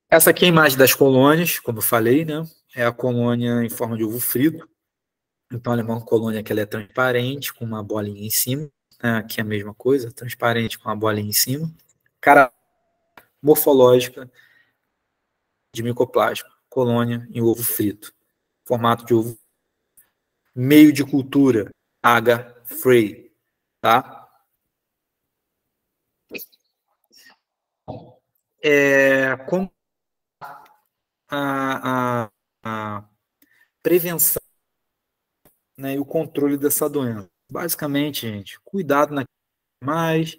S1: Essa aqui é a imagem das colônias, como eu falei, né? É a colônia em forma de ovo frito. Então, ela é uma colônia que ela é transparente, com uma bolinha em cima, né? Aqui é a mesma coisa, transparente com uma bolinha em cima. Cara morfológica de micoplasma, colônia em ovo frito, formato de ovo. Meio de cultura, H. Frey, tá? Como a prevenção, né, e o controle dessa doença. Basicamente, gente, cuidado mais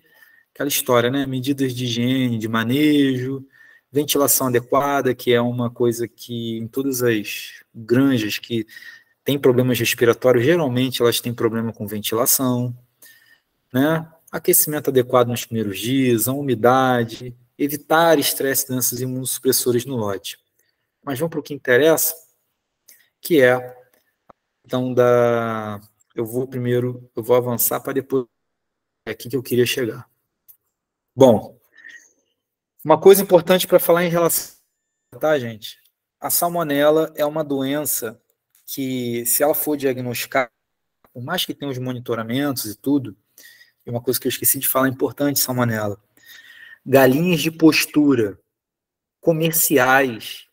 S1: aquela história, né? Medidas de higiene, de manejo, ventilação adequada, que é uma coisa que em todas as granjas que têm problemas respiratórios, geralmente elas têm problema com ventilação, né? Aquecimento adequado nos primeiros dias, a umidade, evitar estresse e doenças imunossupressores no lote. Mas vamos para o que interessa, que é, então, eu vou avançar para depois, é aqui que eu queria chegar. Bom, uma coisa importante para falar em relação, tá, gente? A salmonela é uma doença que, se ela for diagnosticada, por mais que tenha os monitoramentos e tudo, e uma coisa que eu esqueci de falar importante, salmonela, galinhas de postura comerciais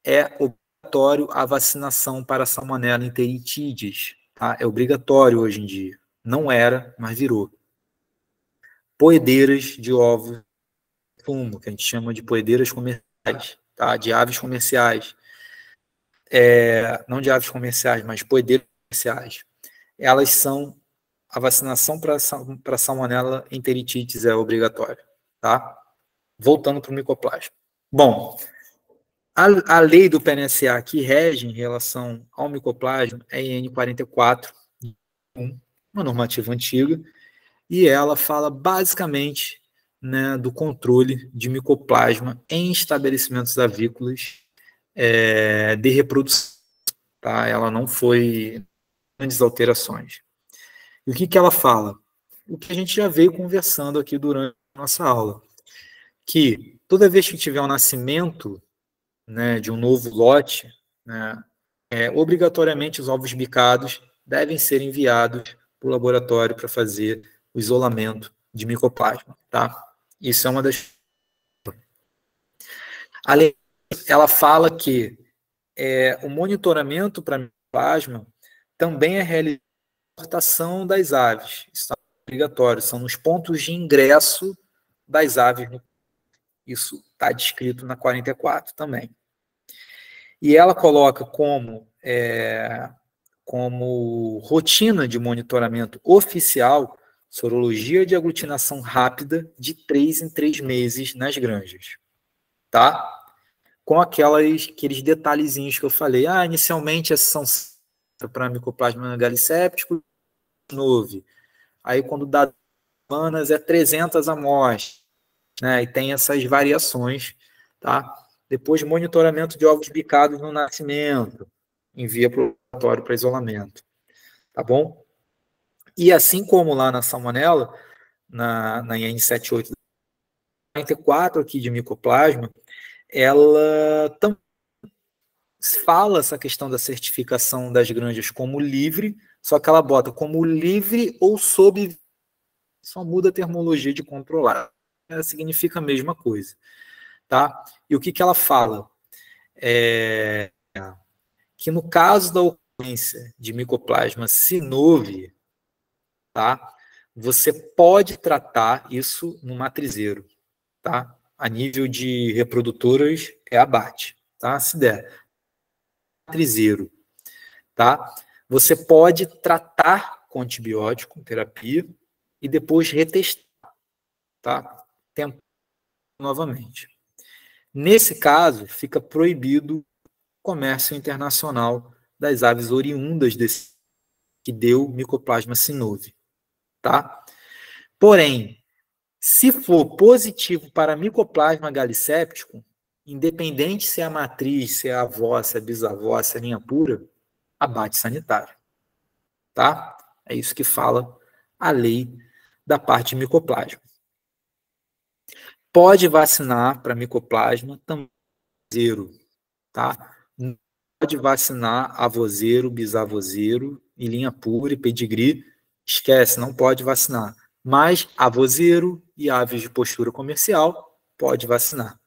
S1: é obrigatório a vacinação para salmonela enteritidis, tá? É obrigatório hoje em dia. Não era, mas virou. Poedeiras de ovos de fumo, que a gente chama de poedeiras comerciais, tá? De aves comerciais. Não de aves comerciais, mas poedeiras comerciais. Elas são, a vacinação para salmonela enteritidis é obrigatória, tá? Voltando para o micoplasma. Bom, a lei do PNSA que rege em relação ao micoplasma é EN 44, uma normativa antiga, e ela fala basicamente, né, do controle de micoplasma em estabelecimentos avícolas de reprodução. Tá? Ela não foi grandes alterações. E o que ela fala? O que a gente já veio conversando aqui durante a nossa aula, que toda vez que tiver um nascimento, né, de um novo lote, né, obrigatoriamente os ovos bicados devem ser enviados para o laboratório para fazer o isolamento de micoplasma. Tá? Isso é uma das... Além, ela fala que o monitoramento para micoplasma também é realizado na importação das aves. Isso é obrigatório, são nos pontos de ingresso das aves. Isso está descrito na 44 também. E ela coloca como rotina de monitoramento oficial sorologia de aglutinação rápida de 3 em 3 meses nas granjas. Tá? Com aqueles detalhezinhos que eu falei. Inicialmente essas são para micoplasma galicéptico, 9. Aí quando dá semanas é 300 amostras, né? E tem essas variações, tá? Depois, monitoramento de ovos bicados no nascimento, envia para o laboratório para isolamento, tá bom? E assim como lá na salmonela, na IN 7844 aqui de micoplasma, ela também fala essa questão da certificação das granjas como livre, só que ela bota como livre ou sob, só muda a terminologia de controlar. Significa a mesma coisa. tá? E o que ela fala? Que no caso da ocorrência de Mycoplasma sinovi, tá? Você pode tratar isso no matrizeiro, tá? A nível de reprodutoras é abate, tá? Se der. Matrizeiro, tá? Você pode tratar com antibiótico, terapia, e depois retestar, tá? Tentar novamente. Nesse caso, fica proibido o comércio internacional das aves oriundas desse que deu Mycoplasma sinovi, tá? Porém, se for positivo para Mycoplasma galiséptico, independente se é a matriz, se é a avó, se é a bisavó, se é a linha pura, abate sanitário, tá? É isso que fala a lei da parte de Mycoplasma. Pode vacinar para Mycoplasma também, tá? Não pode vacinar avozeiro, bisavozeiro, e linha pura e pedigree, esquece, não pode vacinar. Mas avozeiro e aves de postura comercial pode vacinar,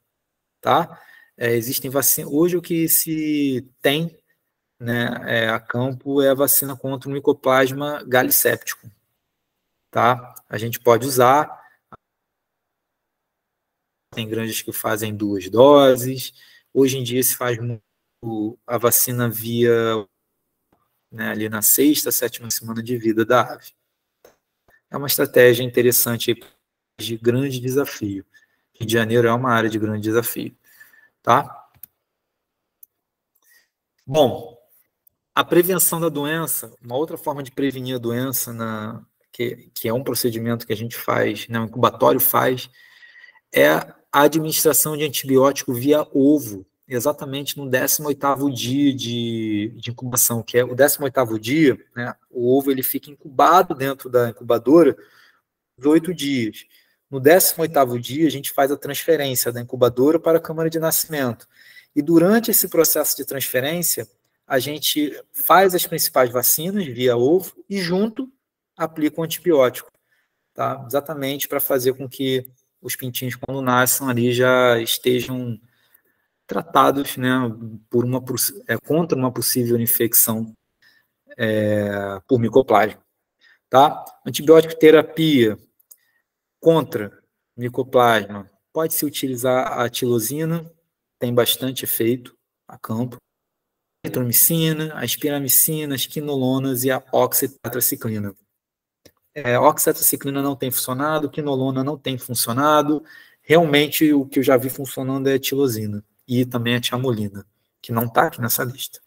S1: tá? Existem vacinas. Hoje o que se tem, né, a campo é a vacina contra o Mycoplasma galiséptico, tá? A gente pode usar. Tem granjas que fazem 2 doses. Hoje em dia se faz a vacina via, né, ali na 6ª, 7ª semana de vida da ave. É uma estratégia interessante de grande desafio. Rio de Janeiro é uma área de grande desafio, tá? Bom, a prevenção da doença, uma outra forma de prevenir a doença, que é um procedimento que a gente faz, né, o incubatório faz, é a administração de antibiótico via ovo, exatamente no 18º dia de incubação, que é o 18º dia, né, o ovo ele fica incubado dentro da incubadora por 8 dias. No 18º dia, a gente faz a transferência da incubadora para a câmara de nascimento. E durante esse processo de transferência, a gente faz as principais vacinas via ovo e junto aplica o antibiótico, tá? Exatamente para fazer com que os pintinhos, quando nasçam ali, já estejam tratados, né, contra uma possível infecção por Mycoplasma. Tá? Antibiótico terapia contra Mycoplasma. Pode-se utilizar a tilosina, tem bastante efeito a campo. A eritromicina, a espiramicina, as quinolonas e a oxitetraciclina. Oxitetraciclina não tem funcionado, quinolona não tem funcionado. Realmente, o que eu já vi funcionando é a tilosina e também a tiamolina, que não está aqui nessa lista.